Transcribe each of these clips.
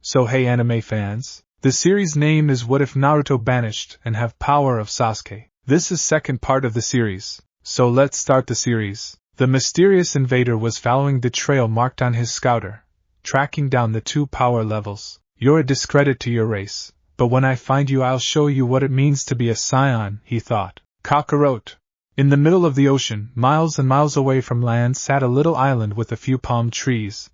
So hey anime fans, the series name is What If Naruto Banished and Have Power of Sasuke. This is second part of the series, so let's start the series. The mysterious invader was following the trail marked on his scouter, tracking down the 2 power levels. You're a discredit to your race, but when I find you I'll show you what it means to be a scion, he thought. Kakarot. In the middle of the ocean, miles and miles away from land, sat a little island with a few palm trees,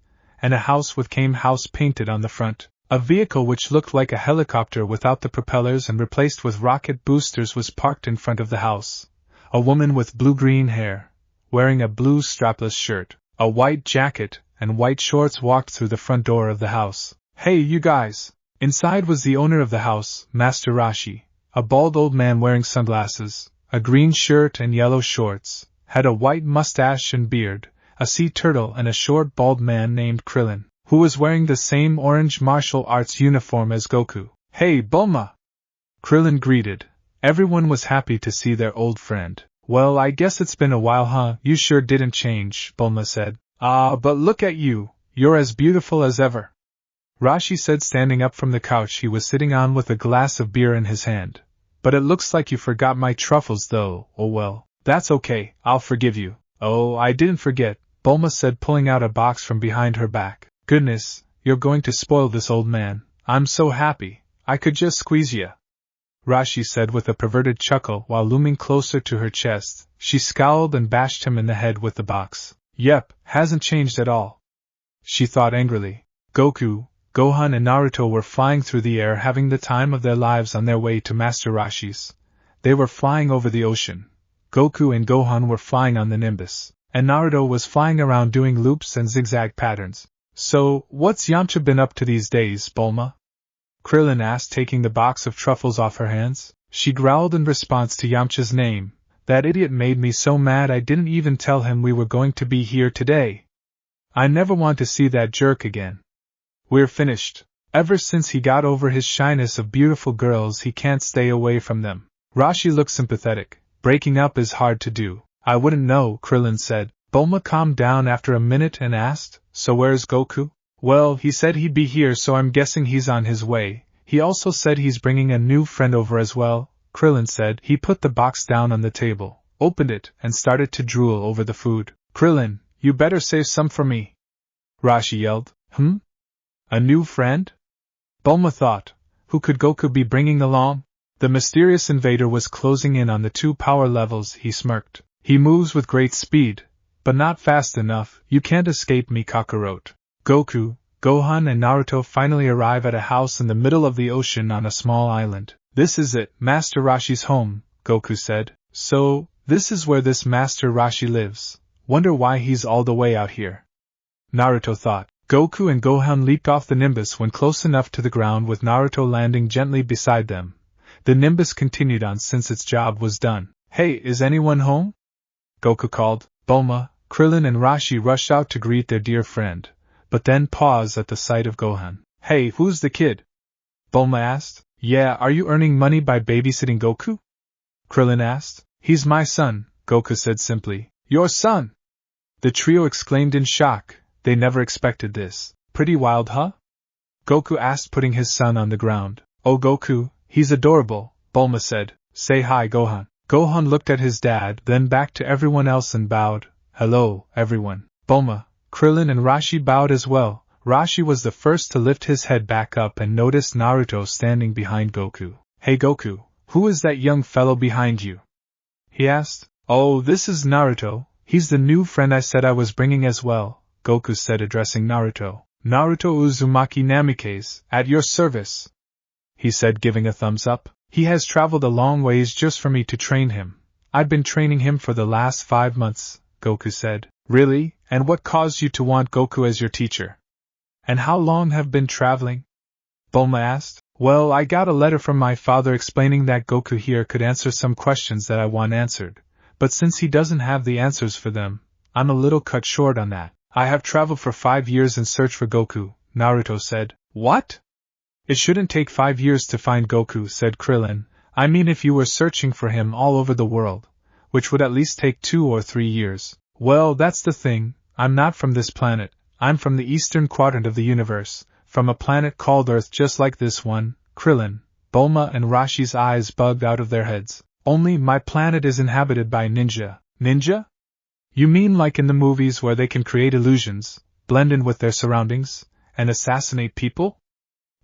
and a house with Kame House painted on the front. A vehicle which looked like a helicopter without the propellers and replaced with rocket boosters was parked in front of the house. A woman with blue-green hair, wearing a blue strapless shirt, a white jacket, and white shorts walked through the front door of the house. Hey you guys! Inside was the owner of the house, Master Rashi, a bald old man wearing sunglasses, a green shirt and yellow shorts, had a white mustache and beard, a sea turtle and a short bald man named Krillin, who was wearing the same orange martial arts uniform as Goku. Hey Bulma! Krillin greeted. Everyone was happy to see their old friend. Well, I guess it's been a while, huh? You sure didn't change, Bulma said. But look at you, you're as beautiful as ever. Rashi said, standing up from the couch he was sitting on with a glass of beer in his hand. But it looks like you forgot my truffles though. Oh well, that's okay, I'll forgive you. Oh, I didn't forget, Bulma said, pulling out a box from behind her back. Goodness, you're going to spoil this old man. I'm so happy, I could just squeeze ya. Rashi said with a perverted chuckle while looming closer to her chest. She scowled and bashed him in the head with the box. Yep, hasn't changed at all, she thought angrily. Goku, Gohan and Naruto were flying through the air, having the time of their lives on their way to Master Rashi's. They were flying over the ocean. Goku and Gohan were flying on the Nimbus, and Naruto was flying around doing loops and zigzag patterns. So, what's Yamcha been up to these days, Bulma? Krillin asked, taking the box of truffles off her hands. She growled in response to Yamcha's name. That idiot made me so mad I didn't even tell him we were going to be here today. I never want to see that jerk again. We're finished. Ever since he got over his shyness of beautiful girls he can't stay away from them. Rashi looked sympathetic. Breaking up is hard to do. I wouldn't know, Krillin said. Bulma calmed down after a minute and asked, so where's Goku? Well, he said he'd be here, so I'm guessing he's on his way. He also said he's bringing a new friend over as well, Krillin said. He put the box down on the table, opened it, and started to drool over the food. Krillin, you better save some for me, Rashi yelled. A new friend? Bulma thought. Who could Goku be bringing along? The mysterious invader was closing in on the 2 power levels. He smirked. He moves with great speed, but not fast enough. You can't escape me, Kakarot. Goku, Gohan and Naruto finally arrive at a house in the middle of the ocean on a small island. This is it, Master Rashi's home, Goku said. So, this is where this Master Rashi lives. Wonder why he's all the way out here, Naruto thought. Goku and Gohan leaped off the Nimbus when close enough to the ground, with Naruto landing gently beside them. The Nimbus continued on since its job was done. Hey, is anyone home? Goku called. Bulma, Krillin and Rashi rushed out to greet their dear friend, but then paused at the sight of Gohan. Hey, who's the kid? Bulma asked. Yeah, are you earning money by babysitting Goku? Krillin asked. He's my son, Goku said simply. Your son? The trio exclaimed in shock. They never expected this. Pretty wild, huh? Goku asked, putting his son on the ground. Oh, Goku, he's adorable, Bulma said. Say hi, Gohan. Gohan looked at his dad, then back to everyone else and bowed. Hello, everyone. Bulma, Krillin and Rashi bowed as well. Rashi was the first to lift his head back up and noticed Naruto standing behind Goku. Hey Goku, who is that young fellow behind you? He asked. Oh, this is Naruto. He's the new friend I said I was bringing as well, Goku said, addressing Naruto. Naruto Uzumaki Namikaze, at your service, he said, giving a thumbs up. He has traveled a long ways just for me to train him. I've been training him for the last 5 months, Goku said. Really? And what caused you to want Goku as your teacher? And how long have been traveling? Bulma asked. Well, I got a letter from my father explaining that Goku here could answer some questions that I want answered, but since he doesn't have the answers for them, I'm a little cut short on that. I have traveled for 5 years in search for Goku, Naruto said. What? It shouldn't take 5 years to find Goku, said Krillin. I mean if you were searching for him all over the world, which would at least take 2 or 3 years. Well, that's the thing, I'm not from this planet, I'm from the eastern quadrant of the universe. from a planet called Earth just like this one. Krillin, Bulma and Rashi's eyes bugged out of their heads. Only my planet is inhabited by ninja. Ninja? You mean like in the movies where they can create illusions, blend in with their surroundings, and assassinate people?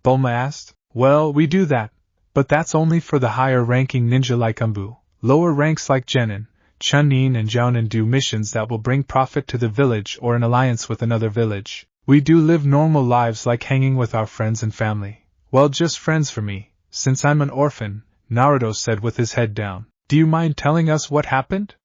Bulma asked. Well, we do that, but that's only for the higher-ranking ninja like Umbu. Lower ranks like Genin, Chunin and Jounin do missions that will bring profit to the village or an alliance with another village. We do live normal lives like hanging with our friends and family. Well, just friends for me, since I'm an orphan, Naruto said with his head down. Do you mind telling us what happened?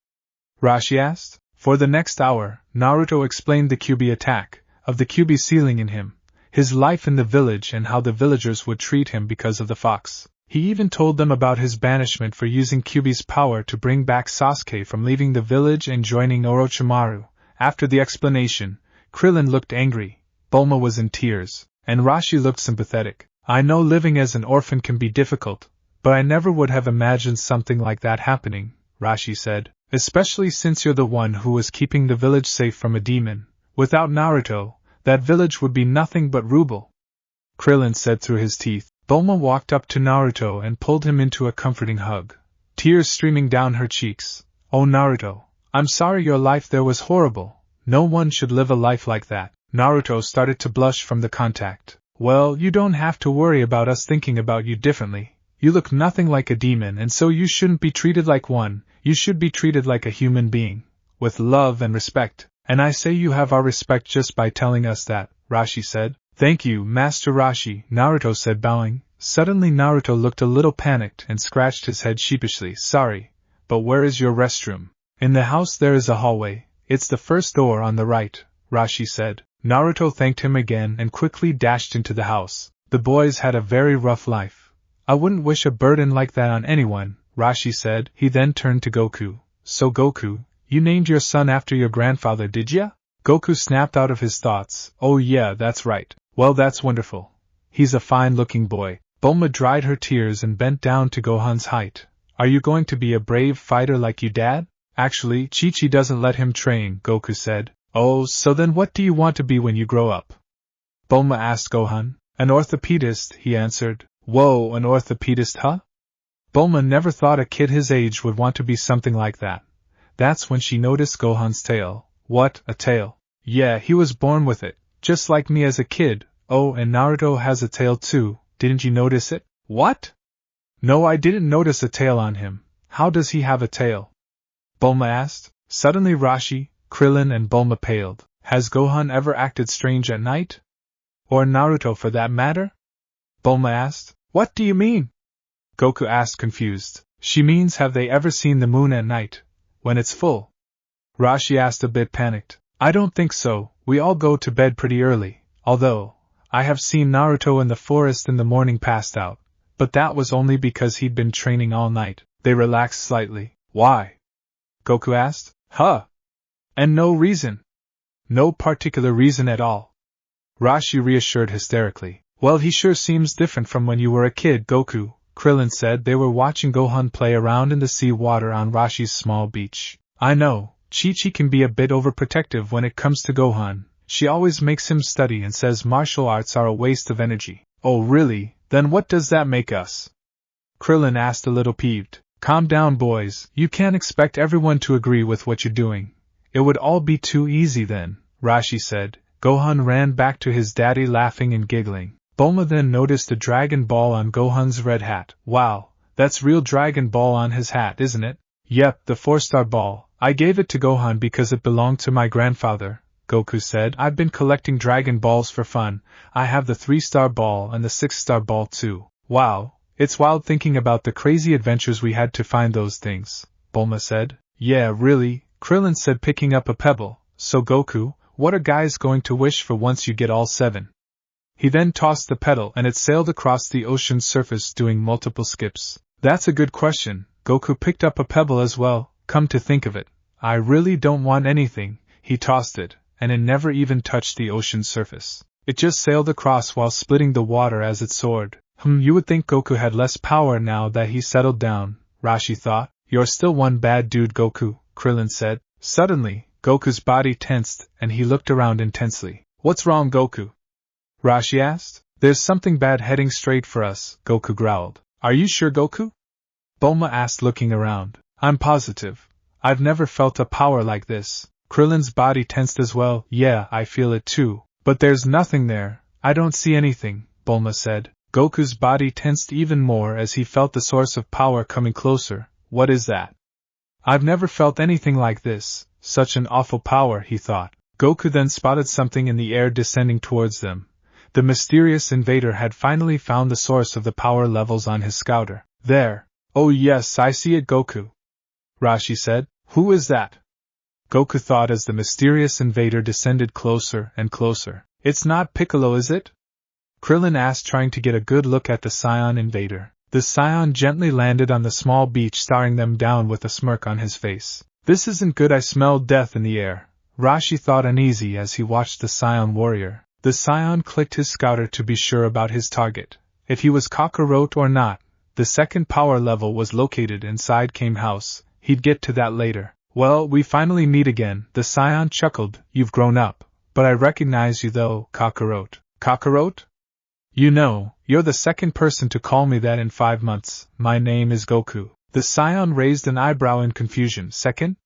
Rashi asked. For the next hour, Naruto explained the Kyuubi attack, of the Kyuubi sealing in him, his life in the village and how the villagers would treat him because of the fox. He even told them about his banishment for using Kyuubi's power to bring back Sasuke from leaving the village and joining Orochimaru. After the explanation, Krillin looked angry, Bulma was in tears, and Rashi looked sympathetic. I know living as an orphan can be difficult, but I never would have imagined something like that happening, Rashi said, especially since you're the one who was keeping the village safe from a demon. Without Naruto, that village would be nothing but rubble. Krillin said through his teeth. Bulma walked up to Naruto and pulled him into a comforting hug, tears streaming down her cheeks. Oh Naruto, I'm sorry your life there was horrible. No one should live a life like that. Naruto started to blush from the contact. Well, you don't have to worry about us thinking about you differently. You look nothing like a demon and so you shouldn't be treated like one. You should be treated like a human being, with love and respect. And I say you have our respect just by telling us that, Rashi said. Thank you, Master Rashi, Naruto said bowing. Suddenly Naruto looked a little panicked and scratched his head sheepishly. Sorry, but where is your restroom? In the house there is a hallway. It's the first door on the right, Rashi said. Naruto thanked him again and quickly dashed into the house. The boys had a very rough life. I wouldn't wish a burden like that on anyone, Rashi said. He then turned to Goku. So Goku, you named your son after your grandfather, did ya? Goku snapped out of his thoughts. Oh yeah, that's right. Well, that's wonderful. He's a fine-looking boy. Bulma dried her tears and bent down to Gohan's height. Are you going to be a brave fighter like you dad? Actually, Chi-Chi doesn't let him train, Goku said. Oh, so then what do you want to be when you grow up? Bulma asked Gohan. An orthopedist, he answered. Whoa, an orthopedist, huh? Bulma never thought a kid his age would want to be something like that. That's when she noticed Gohan's tail. What, a tail? Yeah, he was born with it. Just like me as a kid. Oh, and Naruto has a tail too, didn't you notice it? What? No, I didn't notice a tail on him. How does he have a tail? Bulma asked. Suddenly Rashi, Krillin and Bulma paled. Has Gohan ever acted strange at night? Or Naruto for that matter? Bulma asked. What do you mean? Goku asked confused. She means have they ever seen the moon at night, when it's full? Rashi asked a bit panicked. I don't think so, we all go to bed pretty early, although, I have seen Naruto in the forest in the morning passed out, but that was only because he'd been training all night. They relaxed slightly. Why? Goku asked. Huh? And no reason? No particular reason at all. Rashi reassured hysterically. Well, he sure seems different from when you were a kid, Goku, Krillin said. They were watching Gohan play around in the sea water on Rashi's small beach. I know. Chi-Chi can be a bit overprotective when it comes to Gohan. She always makes him study and says martial arts are a waste of energy. Oh really? Then what does that make us? Krillin asked a little peeved. Calm down boys, you can't expect everyone to agree with what you're doing. It would all be too easy then, Rashi said. Gohan ran back to his daddy laughing and giggling. Bulma then noticed a Dragon Ball on Gohan's red hat. Wow, that's real Dragon Ball on his hat, isn't it? Yep, the 4-star ball. I gave it to Gohan because it belonged to my grandfather, Goku said. I've been collecting Dragon Balls for fun. I have the 3-star ball and the 6-star ball too. Wow, it's wild thinking about the crazy adventures we had to find those things, Bulma said. Yeah, really, Krillin said picking up a pebble. So Goku, what are guys going to wish for once you get all 7? He then tossed the petal and it sailed across the ocean's surface doing multiple skips. That's a good question. Goku picked up a pebble as well. Come to think of it, I really don't want anything. He tossed it, and it never even touched the ocean's surface. It just sailed across while splitting the water as it soared. You would think Goku had less power now that he settled down, Rashi thought. You're still one bad dude, Goku, Krillin said. Suddenly, Goku's body tensed and he looked around intensely. What's wrong, Goku? Rashi asked. There's something bad heading straight for us, Goku growled. Are you sure, Goku? Bulma asked, looking around. I'm positive. I've never felt a power like this. Krillin's body tensed as well. Yeah, I feel it too. But there's nothing there. I don't see anything, Bulma said. Goku's body tensed even more as he felt the source of power coming closer. What is that? I've never felt anything like this. Such an awful power, he thought. Goku then spotted something in the air descending towards them. The mysterious invader had finally found the source of the power levels on his scouter. There. Oh yes, I see it, Goku. Rashi said. Who is that? Goku thought as the mysterious invader descended closer and closer. It's not Piccolo, is it? Krillin asked, trying to get a good look at the Saiyan invader. The Saiyan gently landed on the small beach, staring them down with a smirk on his face. This isn't good, I smell death in the air. Rashi thought uneasy as he watched the Saiyan warrior. The Saiyan clicked his scouter to be sure about his target. If he was Kakarot or not, the second power level was located inside Kame House. He'd get to that later. Well, we finally meet again, the Saiyan chuckled. You've grown up. But I recognize you though, Kakarot. Kakarot? You know, you're the second person to call me that in 5 months. My name is Goku. The Saiyan raised an eyebrow in confusion. Second?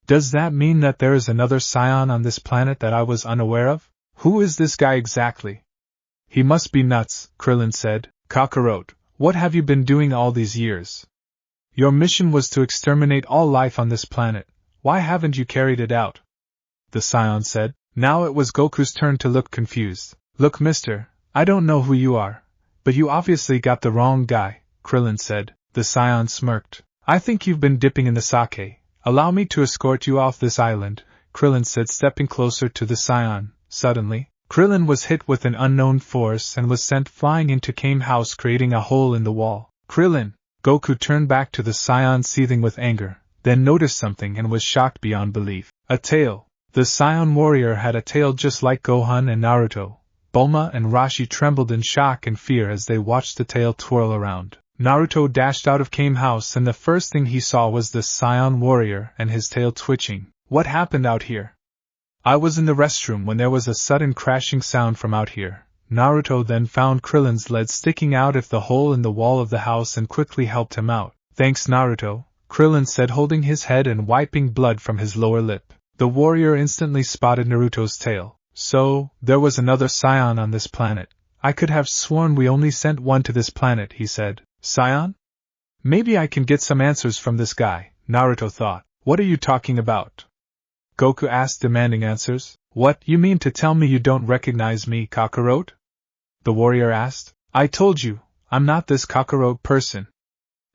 Does that mean that there is another Saiyan on this planet that I was unaware of? Who is this guy exactly? He must be nuts, Krillin said. Kakarot, what have you been doing all these years? Your mission was to exterminate all life on this planet. Why haven't you carried it out? The Saiyan said. Now it was Goku's turn to look confused. Look, mister, I don't know who you are, but you obviously got the wrong guy, Krillin said. The Saiyan smirked. I think you've been dipping in the sake. Allow me to escort you off this island, Krillin said, stepping closer to the Saiyan. Suddenly, Krillin was hit with an unknown force and was sent flying into Kame House, creating a hole in the wall. Krillin! Goku turned back to the Saiyan, seething with anger, then noticed something and was shocked beyond belief. A tail. The Saiyan warrior had a tail just like Gohan and Naruto. Bulma and Rashi trembled in shock and fear as they watched the tail twirl around. Naruto dashed out of Kame House, and the first thing he saw was the Saiyan warrior and his tail twitching. What happened out here? I was in the restroom when there was a sudden crashing sound from out here. Naruto then found Krillin's lead sticking out of the hole in the wall of the house and quickly helped him out. Thanks, Naruto, Krillin said, holding his head and wiping blood from his lower lip. The warrior instantly spotted Naruto's tail. So, there was another Saiyan on this planet. I could have sworn we only sent one to this planet, he said. Saiyan? Maybe I can get some answers from this guy, Naruto thought. What are you talking about? Goku asked, demanding answers. What, you mean to tell me you don't recognize me, Kakarot? The warrior asked. I told you, I'm not this Kakarot person.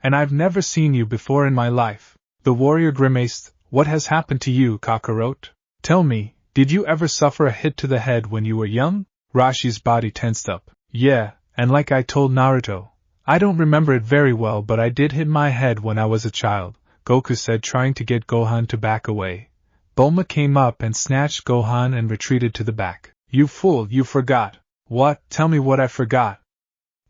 And I've never seen you before in my life. The warrior grimaced. What has happened to you, Kakarot? Tell me, did you ever suffer a hit to the head when you were young? Rashi's body tensed up. Yeah, and like I told Naruto, I don't remember it very well, but I did hit my head when I was a child, Goku said, trying to get Gohan to back away. Bulma came up and snatched Gohan and retreated to the back. You fool, you forgot. What? Tell me what I forgot,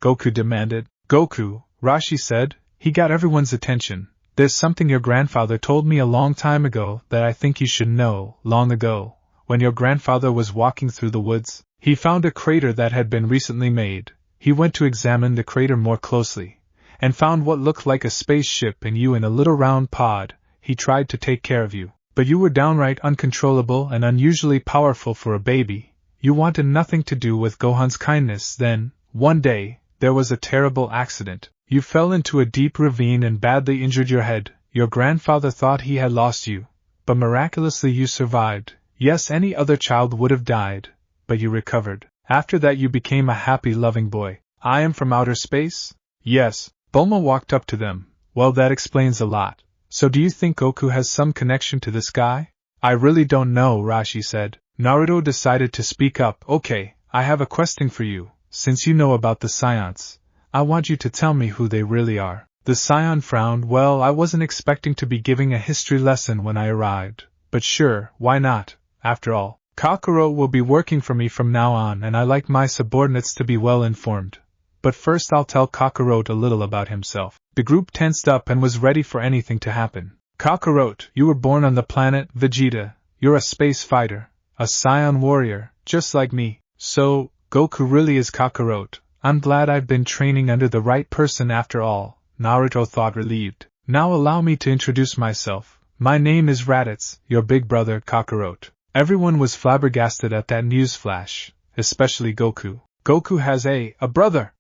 Goku demanded. Goku, Rashi said, he got everyone's attention. There's something your grandfather told me a long time ago that I think you should know. Long ago, when your grandfather was walking through the woods, he found a crater that had been recently made. He went to examine the crater more closely, and found what looked like a spaceship and you in a little round pod. He tried to take care of you, but you were downright uncontrollable and unusually powerful for a baby. You wanted nothing to do with Gohan's kindness. Then, one day, there was a terrible accident. You fell into a deep ravine and badly injured your head. Your grandfather thought he had lost you, but miraculously you survived. Yes, any other child would have died, but you recovered. After that you became a happy, loving boy. I am from outer space? Yes. Bulma walked up to them. Well, that explains a lot. So do you think Goku has some connection to this guy? I really don't know, Rashi said. Naruto decided to speak up. Okay, I have a question for you. Since you know about the Saiyans, I want you to tell me who they really are. The Saiyan frowned. Well, I wasn't expecting to be giving a history lesson when I arrived. But sure, why not? After all, Kakarot will be working for me from now on, and I like my subordinates to be well informed. But first I'll tell Kakarot a little about himself. The group tensed up and was ready for anything to happen. Kakarot, you were born on the planet Vegeta. You're a space fighter, a Saiyan warrior, just like me. So, Goku really is Kakarot. I'm glad I've been training under the right person after all, Naruto thought relieved. Now allow me to introduce myself. My name is Raditz, your big brother Kakarot. Everyone was flabbergasted at that news flash, especially Goku. Goku has a brother?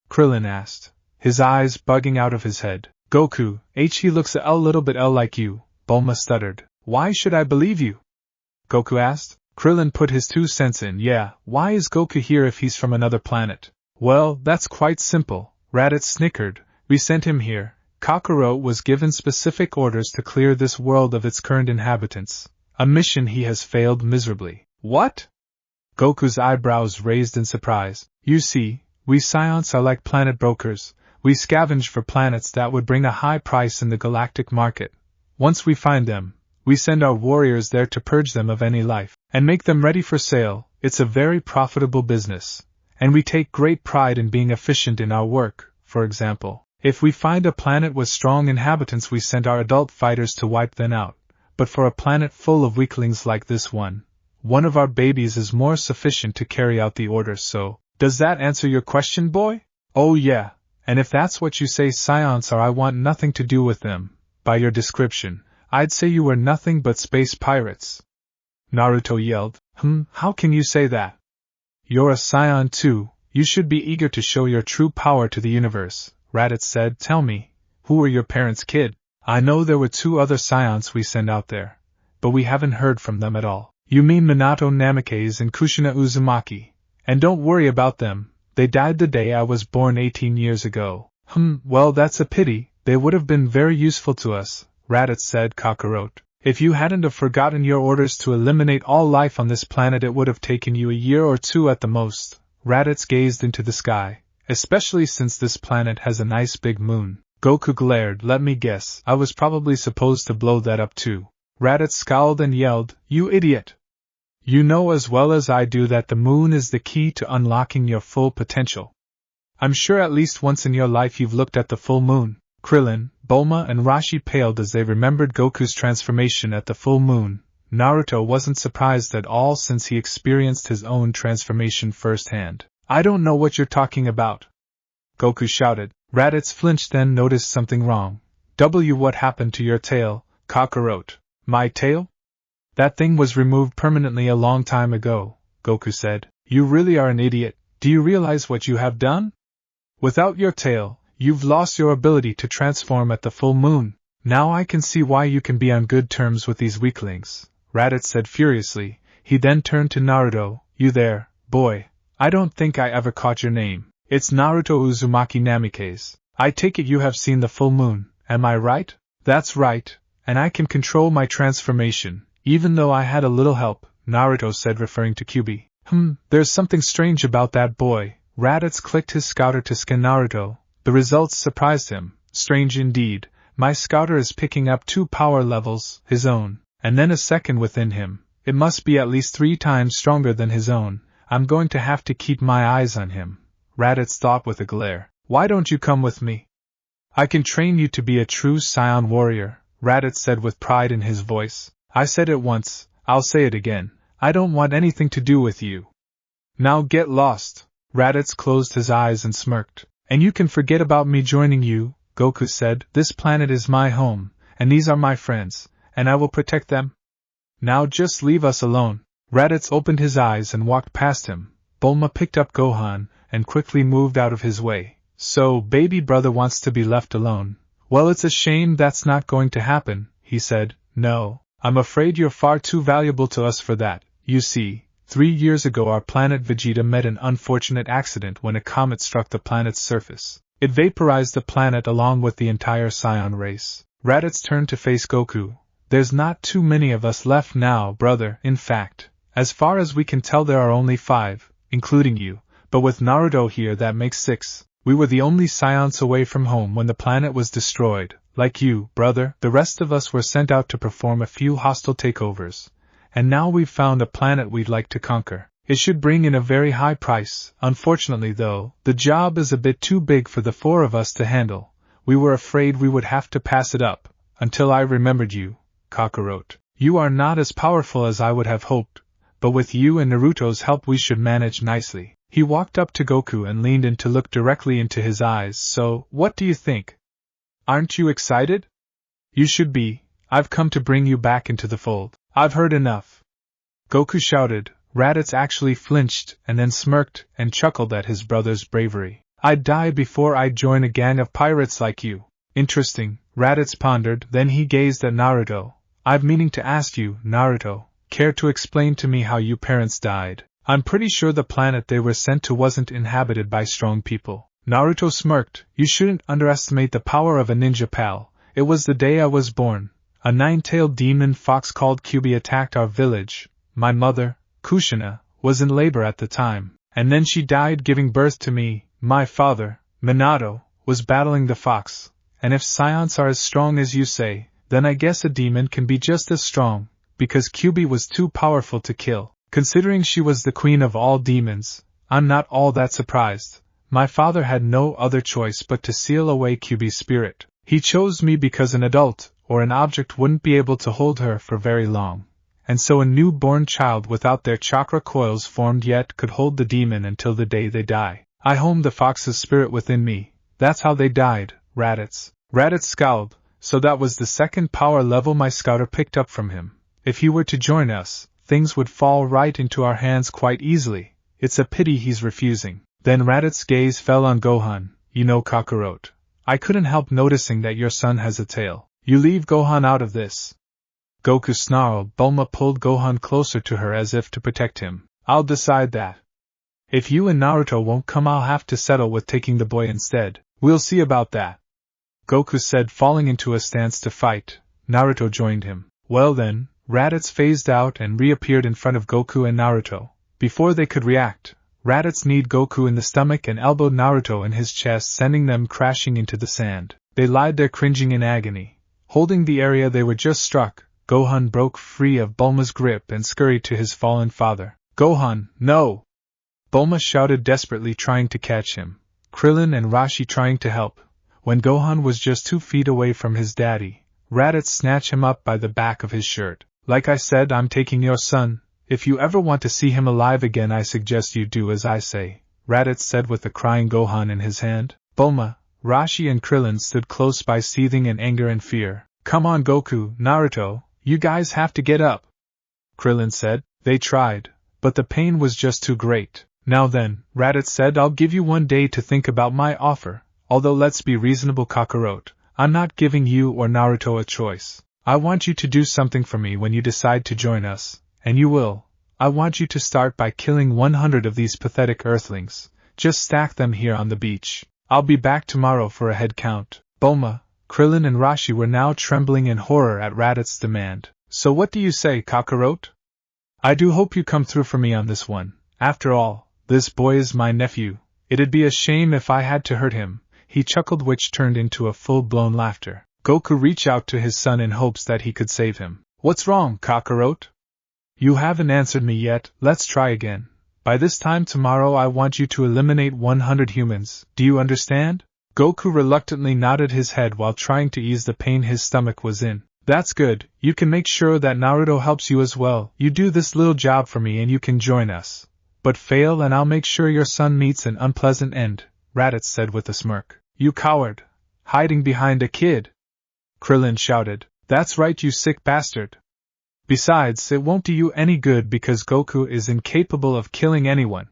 Krillin asked, his eyes bugging out of his head. Goku, he looks a little bit like you, Bulma stuttered. Why should I believe you? Goku asked. Krillin put his 2 cents in. Yeah, why is Goku here if he's from another planet? Well, that's quite simple, Raditz snickered. We sent him here. Kakarot was given specific orders to clear this world of its current inhabitants. A mission he has failed miserably. What? Goku's eyebrows raised in surprise. You see, we Scions are like planet brokers. We scavenge for planets that would bring a high price in the galactic market. Once we find them, we send our warriors there to purge them of any life, and make them ready for sale. It's a very profitable business, and we take great pride in being efficient in our work. For example, if we find a planet with strong inhabitants, we send our adult fighters to wipe them out. But for a planet full of weaklings like this one of our babies is more sufficient to carry out the order. So, does that answer your question, boy? Oh yeah, and if that's what you say Scions are, I want nothing to do with them. By your description, I'd say you were nothing but space pirates. Naruto yelled. How can you say that? You're a Scion too. You should be eager to show your true power to the universe, Raditz said. Tell me, who were your parents, kid? I know there were 2 other Scions we sent out there, but we haven't heard from them at all. You mean Minato Namikaze and Kushina Uzumaki. And don't worry about them, they died the day I was born 18 years ago. Well, that's a pity, they would have been very useful to us, Raditz said. Kakarot, if you hadn't have forgotten your orders to eliminate all life on this planet, it would have taken you a year or 2 at the most. Raditz gazed into the sky, especially since this planet has a nice big moon. Goku glared. Let me guess, I was probably supposed to blow that up too. Raditz scowled and yelled, You idiot! You know as well as I do that the moon is the key to unlocking your full potential. I'm sure at least once in your life you've looked at the full moon. Krillin, Bulma and Rashi paled as they remembered Goku's transformation at the full moon. Naruto wasn't surprised at all since he experienced his own transformation firsthand. I don't know what you're talking about, Goku shouted. Raditz flinched, then noticed something wrong. What happened to your tail, Kakarot? My tail? That thing was removed permanently a long time ago, Goku said. You really are an idiot. Do you realize what you have done? Without your tail, you've lost your ability to transform at the full moon. Now I can see why you can be on good terms with these weaklings, Raditz said furiously. He then turned to Naruto. You there, boy. I don't think I ever caught your name. It's Naruto Uzumaki Namikaze. I take it you have seen the full moon, am I right? That's right, and I can control my transformation, even though I had a little help, Naruto said, referring to Kyuubi. There's something strange about that boy. Raditz clicked his scouter to scan Naruto. The results surprised him. Strange indeed. My scouter is picking up 2 power levels, his own, and then a second within him. It must be at least 3 times stronger than his own. I'm going to have to keep my eyes on him, Raditz thought with a glare. Why don't you come with me? I can train you to be a true Scion warrior, Raditz said with pride in his voice. I said it once, I'll say it again. I don't want anything to do with you. Now get lost. Raditz closed his eyes and smirked. And you can forget about me joining you, Goku said. This planet is my home, and these are my friends, and I will protect them. Now just leave us alone. Raditz opened his eyes and walked past him. Bulma picked up Gohan and quickly moved out of his way. So, baby brother wants to be left alone. Well, it's a shame that's not going to happen, he said. No, I'm afraid you're far too valuable to us for that. You see, 3 years ago our planet Vegeta met an unfortunate accident when a comet struck the planet's surface. It vaporized the planet along with the entire Scion race. Raditz turned to face Goku. There's not too many of us left now, brother. In fact, as far as we can tell there are only 5, including you, but with Naruto here that makes 6. We were the only Scions away from home when the planet was destroyed. Like you, brother, the rest of us were sent out to perform a few hostile takeovers. And now we've found a planet we'd like to conquer. It should bring in a very high price. Unfortunately though, the job is a bit too big for the 4 of us to handle. We were afraid we would have to pass it up, until I remembered you, Kakarot. You are not as powerful as I would have hoped, but with you and Naruto's help we should manage nicely. He walked up to Goku and leaned in to look directly into his eyes. So, what do you think? Aren't you excited? You should be. I've come to bring you back into the fold. I've heard enough. Goku shouted. Raditz actually flinched and then smirked and chuckled at his brother's bravery. I'd die before I'd join a gang of pirates like you. Interesting, Raditz pondered, then he gazed at Naruto. I've meaning to ask you, Naruto, care to explain to me how you parents died? I'm pretty sure the planet they were sent to wasn't inhabited by strong people. Naruto smirked. You shouldn't underestimate the power of a ninja, pal. It was the day I was born. A nine-tailed demon fox called Kyuubi attacked our village. My mother, Kushina, was in labor at the time, and then she died giving birth to me. My father, Minato, was battling the fox, and if scions are as strong as you say, then I guess a demon can be just as strong, because Kyuubi was too powerful to kill. Considering she was the queen of all demons, I'm not all that surprised. My father had no other choice but to seal away Kyuubi's spirit. He chose me because an adult, or an object, wouldn't be able to hold her for very long. And so a newborn child without their chakra coils formed yet could hold the demon until the day they die. I homed the fox's spirit within me. That's how they died, Raditz. Raditz scowled. So that was the second power level my scouter picked up from him. If he were to join us, things would fall right into our hands quite easily. It's a pity he's refusing. Then Raditz's gaze fell on Gohan. You know, Kakarot, I couldn't help noticing that your son has a tail. You leave Gohan out of this. Goku snarled. Bulma pulled Gohan closer to her as if to protect him. I'll decide that. If you and Naruto won't come, I'll have to settle with taking the boy instead. We'll see about that. Goku said, falling into a stance to fight. Naruto joined him. Well then, Raditz phased out and reappeared in front of Goku and Naruto. Before they could react, Raditz kneed Goku in the stomach and elbowed Naruto in his chest, sending them crashing into the sand. They lied there cringing in agony. Holding the area they were just struck, Gohan broke free of Bulma's grip and scurried to his fallen father. Gohan, no! Bulma shouted desperately, trying to catch him. Krillin and Rashi trying to help. When Gohan was just 2 feet away from his daddy, Raditz snatched him up by the back of his shirt. Like I said, I'm taking your son. If you ever want to see him alive again, I suggest you do as I say, Raditz said with the crying Gohan in his hand. Bulma, Rashi and Krillin stood close by, seething in anger and fear. Come on, Goku, Naruto, you guys have to get up, Krillin said. They tried, but the pain was just too great. Now then, Raditz said, I'll give you 1 day to think about my offer. Although let's be reasonable, Kakarot, I'm not giving you or Naruto a choice. I want you to do something for me when you decide to join us, and you will. I want you to start by killing 100 of these pathetic earthlings. Just stack them here on the beach. I'll be back tomorrow for a head count. Bulma, Krillin and Rashi were now trembling in horror at Raditz's demand. So what do you say, Kakarot? I do hope you come through for me on this one. After all, this boy is my nephew. It'd be a shame if I had to hurt him. He chuckled, which turned into a full-blown laughter. Goku reached out to his son in hopes that he could save him. What's wrong, Kakarot? You haven't answered me yet. Let's try again. By this time tomorrow I want you to eliminate 100 humans. Do you understand? Goku reluctantly nodded his head while trying to ease the pain his stomach was in. That's good. You can make sure that Naruto helps you as well. You do this little job for me and you can join us. But fail and I'll make sure your son meets an unpleasant end, Raditz said with a smirk. You coward! Hiding behind a kid! Krillin shouted. That's right, you sick bastard! Besides, it won't do you any good because Goku is incapable of killing anyone.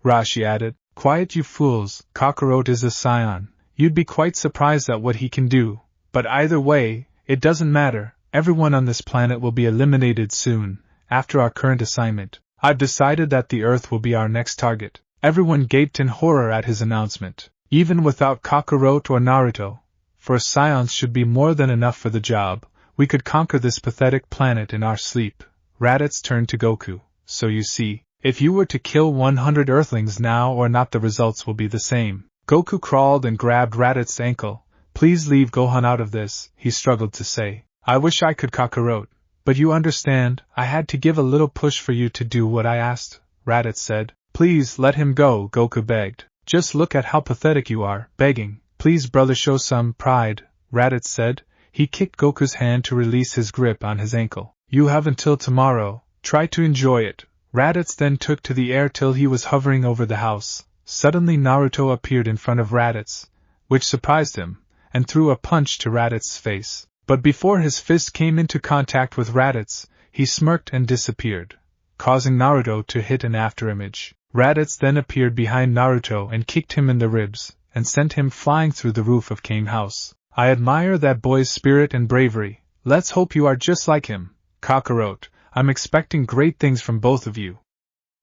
Rashi added. Quiet, you fools, Kakarot is a scion. You'd be quite surprised at what he can do. But either way, it doesn't matter. Everyone on this planet will be eliminated soon, after our current assignment. I've decided that the Earth will be our next target. Everyone gaped in horror at his announcement. Even without Kakarot or Naruto, for scions should be more than enough for the job, we could conquer this pathetic planet in our sleep. Raditz turned to Goku. So you see, if you were to kill 100 Earthlings now or not, the results will be the same. Goku crawled and grabbed Raditz's ankle. Please leave Gohan out of this, he struggled to say. I wish I could, Kakarot. But you understand, I had to give a little push for you to do what I asked, Raditz said. Please let him go, Goku begged. Just look at how pathetic you are, begging. Please, brother, show some pride, Raditz said. He kicked Goku's hand to release his grip on his ankle. You have until tomorrow. Try to enjoy it, Raditz then took to the air till he was hovering over the house. Suddenly Naruto appeared in front of Raditz, which surprised him, and threw a punch to Raditz's face. But before his fist came into contact with Raditz, he smirked and disappeared, causing Naruto to hit an afterimage. Raditz then appeared behind Naruto and kicked him in the ribs, and sent him flying through the roof of Kame House. I admire that boy's spirit and bravery. Let's hope you are just like him, Kakarot. I'm expecting great things from both of you.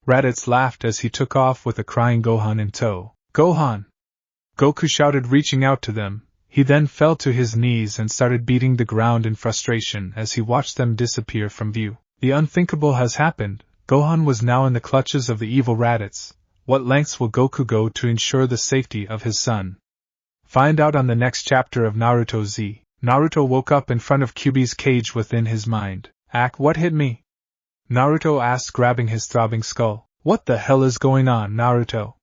Raditz laughed as he took off with a crying Gohan in tow. Gohan! Goku shouted, reaching out to them. He then fell to his knees and started beating the ground in frustration as he watched them disappear from view. The unthinkable has happened. Gohan was now in the clutches of the evil Raditz. What lengths will Goku go to ensure the safety of his son? Find out on the next chapter of Naruto Z. Naruto woke up in front of Kyuubi's cage within his mind. What hit me? Naruto asked, grabbing his throbbing skull. What the hell is going on, Naruto?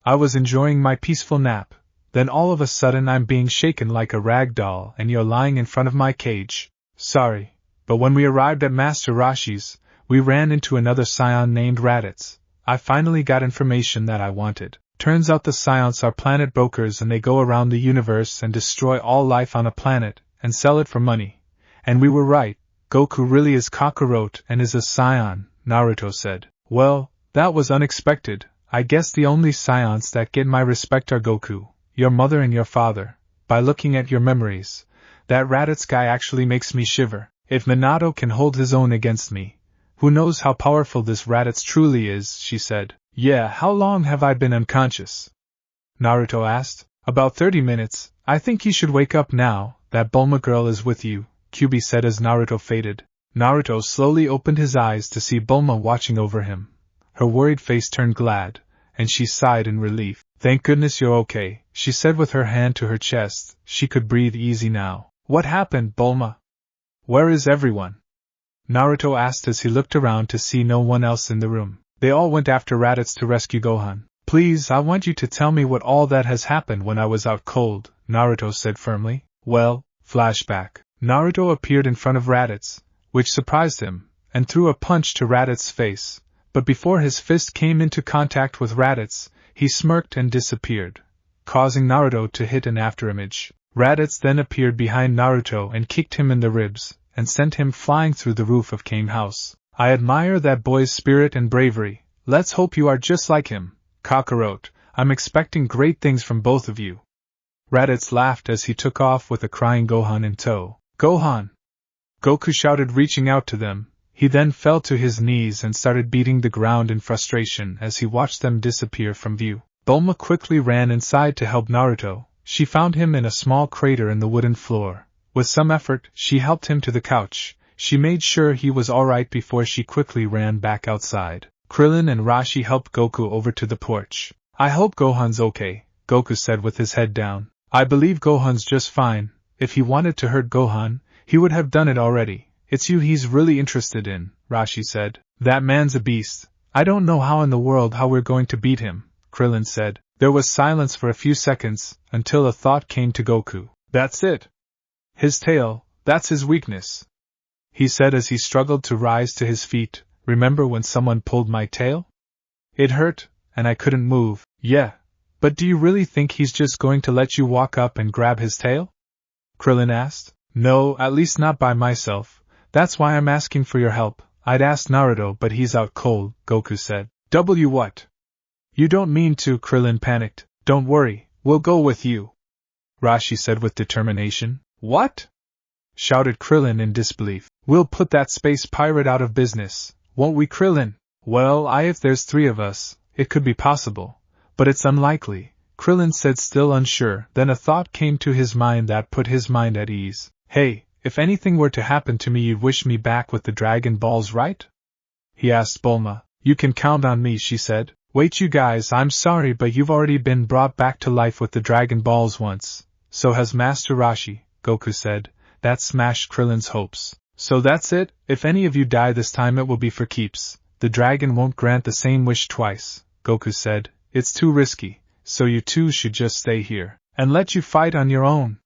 I was enjoying my peaceful nap. Then all of a sudden I'm being shaken like a rag doll and you're lying in front of my cage. Sorry, but when we arrived at Master Roshi's, we ran into another Scion named Raditz. I finally got information that I wanted. Turns out the Scions are planet brokers and they go around the universe and destroy all life on a planet and sell it for money. And we were right. Goku really is Kakarot and is a Scion, Naruto said. Well, that was unexpected. I guess the only Scions that get my respect are Goku, your mother and your father. By looking at your memories, that Raditz guy actually makes me shiver. If Minato can hold his own against me, who knows how powerful this Raditz truly is, she said. Yeah, how long have I been unconscious? Naruto asked. About 30 minutes. I think you should wake up now. That Bulma girl is with you, Kyuubi said as Naruto faded. Naruto slowly opened his eyes to see Bulma watching over him. Her worried face turned glad, and she sighed in relief. Thank goodness you're okay, she said with her hand to her chest. She could breathe easy now. What happened, Bulma? Where is everyone? Naruto asked as he looked around to see no one else in the room. They all went after Raditz to rescue Gohan. Please, I want you to tell me what all that has happened when I was out cold, Naruto said firmly. Well, flashback. Naruto appeared in front of Raditz, which surprised him, and threw a punch to Raditz's face. But before his fist came into contact with Raditz, he smirked and disappeared, causing Naruto to hit an afterimage. Raditz then appeared behind Naruto and kicked him in the ribs, and sent him flying through the roof of Kame House. I admire that boy's spirit and bravery. Let's hope you are just like him, Kakarot. I'm expecting great things from both of you. Raditz laughed as he took off with a crying Gohan in tow. Gohan! Goku shouted, reaching out to them. He then fell to his knees and started beating the ground in frustration as he watched them disappear from view. Bulma quickly ran inside to help Naruto. She found him in a small crater in the wooden floor. With some effort, she helped him to the couch. She made sure he was alright before she quickly ran back outside. Krillin and Rashi helped Goku over to the porch. I hope Gohan's okay, Goku said with his head down. I believe Gohan's just fine. If he wanted to hurt Gohan, he would have done it already. It's you he's really interested in, Rashi said. That man's a beast. I don't know how in the world how we're going to beat him, Krillin said. There was silence for a few seconds, until a thought came to Goku. That's it. His tail, that's his weakness, he said as he struggled to rise to his feet. Remember when someone pulled my tail? It hurt, and I couldn't move. Yeah, but do you really think he's just going to let you walk up and grab his tail? Krillin asked. No, at least not by myself. That's why I'm asking for your help. I'd ask Naruto, but he's out cold, Goku said. What? You don't mean to, Krillin panicked. Don't worry, we'll go with you, Rashi said with determination. What? Shouted Krillin in disbelief. We'll put that space pirate out of business, won't we, Krillin? Well, if there's 3 of us, it could be possible, but it's unlikely, Krillin said, still unsure. Then a thought came to his mind that put his mind at ease. Hey, if anything were to happen to me, you'd wish me back with the Dragon Balls, right? He asked Bulma. You can count on me, she said. Wait, you guys, I'm sorry, but you've already been brought back to life with the Dragon Balls once. So has Master Rashi, Goku said. That smashed Krillin's hopes. So that's it, if any of you die this time it will be for keeps. The dragon won't grant the same wish twice, Goku said. It's too risky, so you two should just stay here, and let you fight on your own.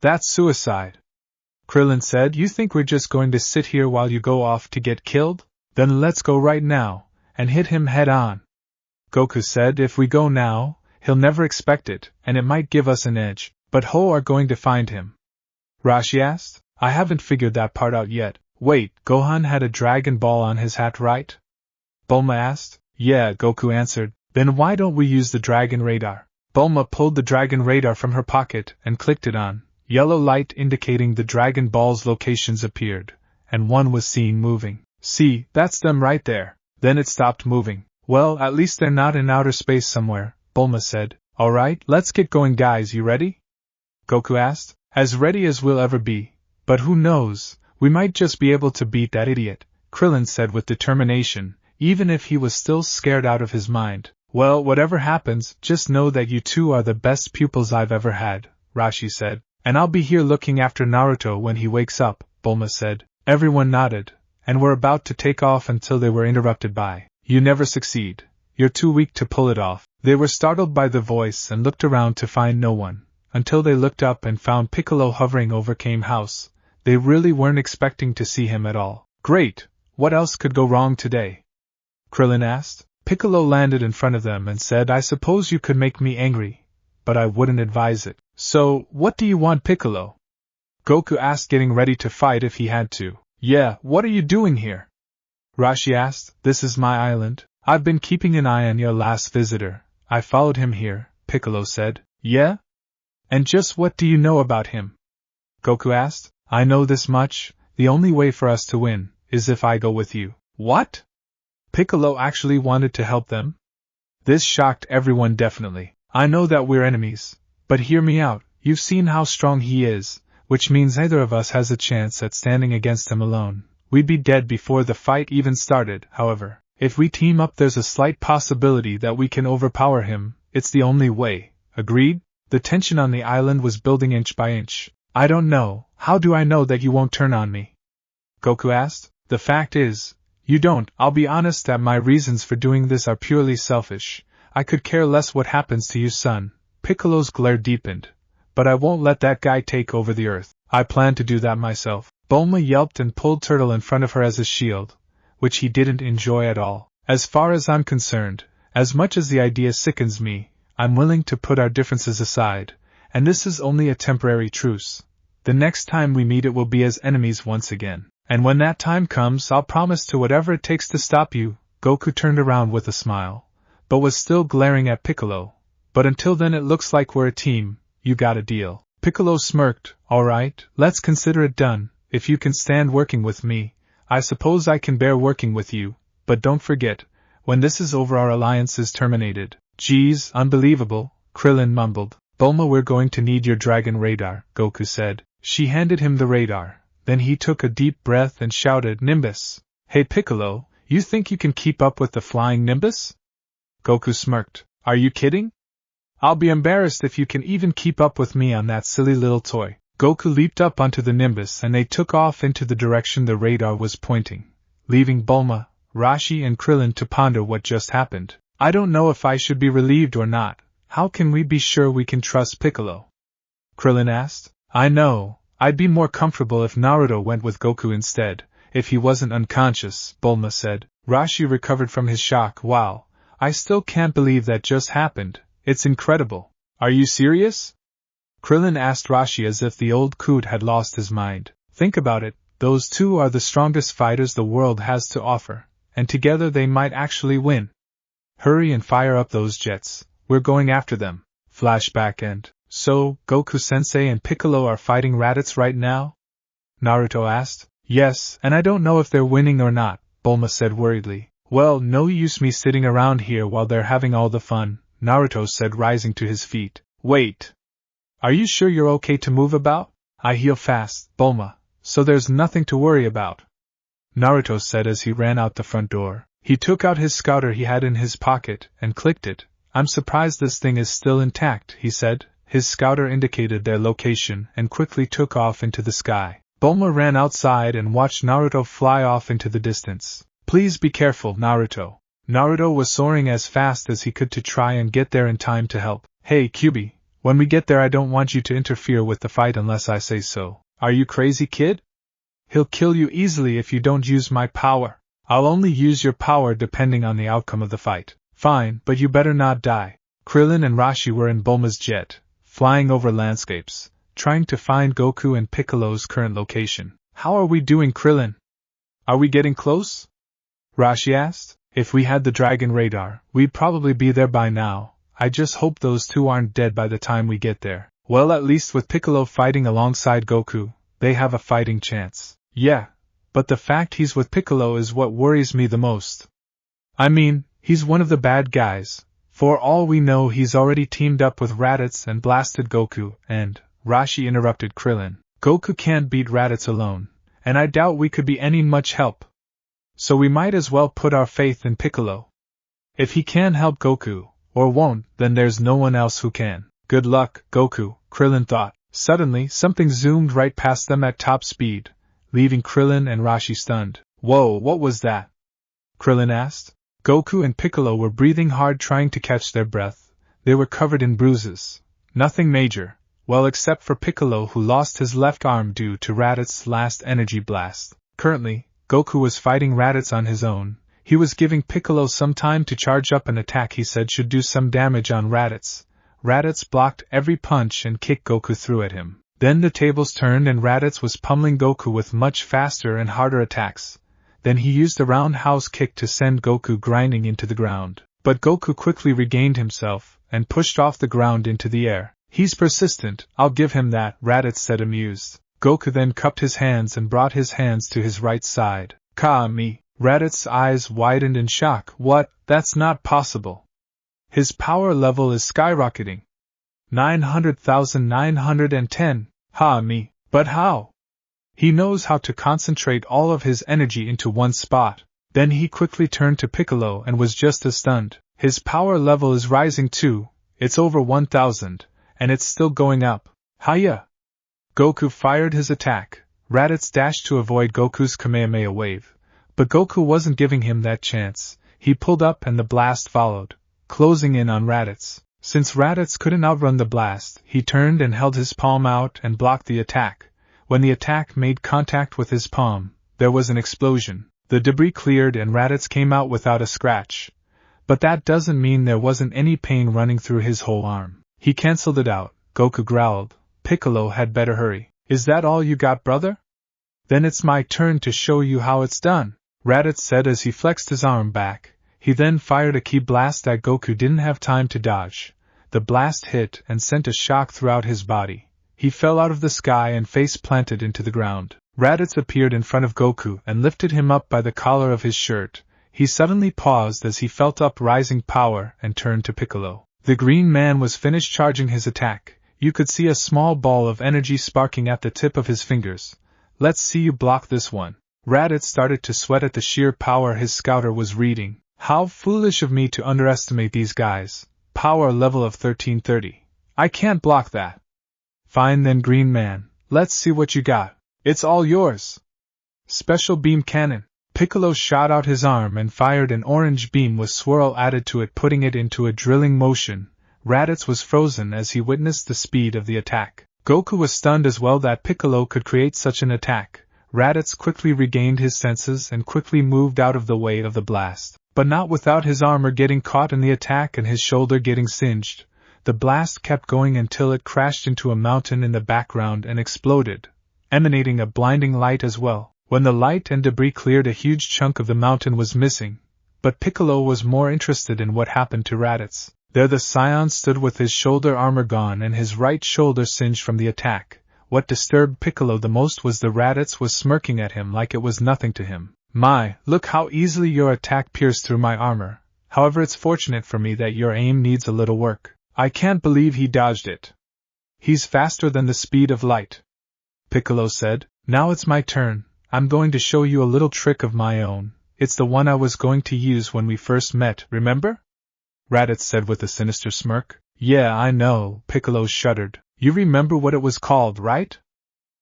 That's suicide, Krillin said. You think we're just going to sit here while you go off to get killed? Then let's go right now. and hit him head on. Goku said if we go now, he'll never expect it, and it might give us an edge, but how are going to find him? Rashi asked. I haven't figured that part out yet. Wait, Gohan had a Dragon Ball on his hat, right? Bulma asked. Yeah, Goku answered. Then why don't we use the Dragon Radar? Bulma pulled the Dragon Radar from her pocket and clicked it on. Yellow light indicating the Dragon Ball's locations appeared, and one was seen moving. See, that's them right there. Then it stopped moving. Well, at least they're not in outer space somewhere, Bulma said. Alright, let's get going, guys, you ready? Goku asked. As ready as we'll ever be. But who knows, we might just be able to beat that idiot, Krillin said with determination, even if he was still scared out of his mind. Well, whatever happens, just know that you two are the best pupils I've ever had, Rashi said. And I'll be here looking after Naruto when he wakes up, Bulma said. Everyone nodded, and were about to take off until they were interrupted by, You never succeed. You're too weak to pull it off. They were startled by the voice and looked around to find no one, until they looked up and found Piccolo hovering over Kame House. They really weren't expecting to see him at all. Great! What else could go wrong today? Krillin asked. Piccolo landed in front of them and said, I suppose you could make me angry, but I wouldn't advise it. So, what do you want, Piccolo? Goku asked, getting ready to fight if he had to. Yeah, what are you doing here? Rashi asked. This is my island. I've been keeping an eye on your last visitor. I followed him here, Piccolo said. Yeah? And just what do you know about him? Goku asked. I know this much. The only way for us to win is if I go with you. What? Piccolo actually wanted to help them? This shocked everyone definitely. I know that we're enemies, but hear me out. You've seen how strong he is, which means neither of us has a chance at standing against him alone. We'd be dead before the fight even started, however. If we team up, there's a slight possibility that we can overpower him. It's the only way. Agreed? The tension on the island was building inch by inch. I don't know. How do I know that you won't turn on me? Goku asked. The fact is, you don't. I'll be honest that my reasons for doing this are purely selfish. I could care less what happens to you, son. Piccolo's glare deepened. But I won't let that guy take over the earth. I plan to do that myself. Bulma yelped and pulled Turtle in front of her as a shield, which he didn't enjoy at all. As far as I'm concerned, as much as the idea sickens me, I'm willing to put our differences aside, and this is only a temporary truce. The next time we meet it will be as enemies once again. And when that time comes, I'll promise to whatever it takes to stop you. Goku turned around with a smile, but was still glaring at Piccolo. But until then it looks like we're a team. You got a deal. Piccolo smirked. Alright, let's consider it done. If you can stand working with me, I suppose I can bear working with you. But don't forget, when this is over our alliance is terminated. Geez, unbelievable, Krillin mumbled. Bulma, we're going to need your Dragon Radar, Goku said. She handed him the radar. Then he took a deep breath and shouted, Nimbus! Hey Piccolo, you think you can keep up with the flying Nimbus? Goku smirked. Are you kidding? I'll be embarrassed if you can even keep up with me on that silly little toy. Goku leaped up onto the Nimbus and they took off into the direction the radar was pointing, leaving Bulma, Rashi and Krillin to ponder what just happened. I don't know if I should be relieved or not. How can we be sure we can trust Piccolo? Krillin asked. I know. I'd be more comfortable if Naruto went with Goku instead, if he wasn't unconscious, Bulma said. Rashi recovered from his shock. Wow, I still can't believe that just happened. It's incredible. Are you serious? Krillin asked Rashi as if the old coot had lost his mind. Think about it, those two are the strongest fighters the world has to offer, and together they might actually win. Hurry and fire up those jets. We're going after them. Flashback end. So, Goku-sensei and Piccolo are fighting Raditz right now? Naruto asked. Yes, and I don't know if they're winning or not, Bulma said worriedly. Well, no use me sitting around here while they're having all the fun, Naruto said, rising to his feet. Wait. Are you sure you're okay to move about? I heal fast, Bulma, so there's nothing to worry about, Naruto said as he ran out the front door. He took out his scouter he had in his pocket and clicked it. I'm surprised this thing is still intact, he said. His scouter indicated their location and quickly took off into the sky. Bulma ran outside and watched Naruto fly off into the distance. Please be careful, Naruto. Naruto was soaring as fast as he could to try and get there in time to help. Hey, Kyuubi, when we get there I don't want you to interfere with the fight unless I say so. Are you crazy, kid? He'll kill you easily if you don't use my power. I'll only use your power depending on the outcome of the fight. Fine, but you better not die. Krillin and Rashi were in Bulma's jet, flying over landscapes, trying to find Goku and Piccolo's current location. How are we doing, Krillin? Are we getting close? Rashi asked. If we had the dragon radar, we'd probably be there by now. I just hope those two aren't dead by the time we get there. Well, at least with Piccolo fighting alongside Goku, they have a fighting chance. Yeah, but the fact he's with Piccolo is what worries me the most. I mean, he's one of the bad guys. For all we know, he's already teamed up with Raditz and blasted Goku, and, Rashi interrupted Krillin, Goku can't beat Raditz alone, and I doubt we could be any much help. So we might as well put our faith in Piccolo. If he can help Goku, or won't, then there's no one else who can. Good luck, Goku, Krillin thought. Suddenly, something zoomed right past them at top speed, leaving Krillin and Rashi stunned. Whoa, what was that? Krillin asked. Goku and Piccolo were breathing hard trying to catch their breath. They were covered in bruises. Nothing major, well except for Piccolo, who lost his left arm due to Raditz's last energy blast. Currently, Goku was fighting Raditz on his own. He was giving Piccolo some time to charge up an attack he said should do some damage on Raditz. Raditz blocked every punch and kick Goku threw at him. Then the tables turned and Raditz was pummeling Goku with much faster and harder attacks. Then he used a roundhouse kick to send Goku grinding into the ground. But Goku quickly regained himself and pushed off the ground into the air. He's persistent, I'll give him that, Raditz said amused. Goku then cupped his hands and brought his hands to his right side. Ka-me. Raditz's eyes widened in shock. What? That's not possible. His power level is skyrocketing. 900,910. Ha-me. But how? He knows how to concentrate all of his energy into one spot. Then he quickly turned to Piccolo and was just as stunned. His power level is rising too. It's over 1,000, and it's still going up. Hiya! Goku fired his attack. Raditz dashed to avoid Goku's Kamehameha wave. But Goku wasn't giving him that chance. He pulled up and the blast followed, closing in on Raditz. Since Raditz couldn't outrun the blast, he turned and held his palm out and blocked the attack. When the attack made contact with his palm, there was an explosion. The debris cleared and Raditz came out without a scratch. But that doesn't mean there wasn't any pain running through his whole arm. He cancelled it out. Goku growled. Piccolo had better hurry. Is that all you got, brother? Then it's my turn to show you how it's done, Raditz said as he flexed his arm back. He then fired a ki blast that Goku didn't have time to dodge. The blast hit and sent a shock throughout his body. He fell out of the sky and face planted into the ground. Raditz appeared in front of Goku and lifted him up by the collar of his shirt. He suddenly paused as he felt uprising power and turned to Piccolo. The green man was finished charging his attack. You could see a small ball of energy sparking at the tip of his fingers. Let's see you block this one. Raditz started to sweat at the sheer power his scouter was reading. How foolish of me to underestimate these guys. Power level of 1330. I can't block that. Fine then, green man. Let's see what you got. It's all yours. Special beam cannon. Piccolo shot out his arm and fired an orange beam with swirl added to it, putting it into a drilling motion. Raditz was frozen as he witnessed the speed of the attack. Goku was stunned as well that Piccolo could create such an attack. Raditz quickly regained his senses and quickly moved out of the way of the blast, but not without his armor getting caught in the attack and his shoulder getting singed. The blast kept going until it crashed into a mountain in the background and exploded, emanating a blinding light as well. When the light and debris cleared, a huge chunk of the mountain was missing, but Piccolo was more interested in what happened to Raditz. There the Scion stood with his shoulder armor gone and his right shoulder singed from the attack. What disturbed Piccolo the most was the Raditz was smirking at him like it was nothing to him. My, look how easily your attack pierced through my armor. However, it's fortunate for me that your aim needs a little work. I can't believe he dodged it. He's faster than the speed of light. Piccolo said, now it's my turn. I'm going to show you a little trick of my own. It's the one I was going to use when we first met, remember? Raditz said with a sinister smirk. Yeah, I know, Piccolo shuddered. You remember what it was called, right?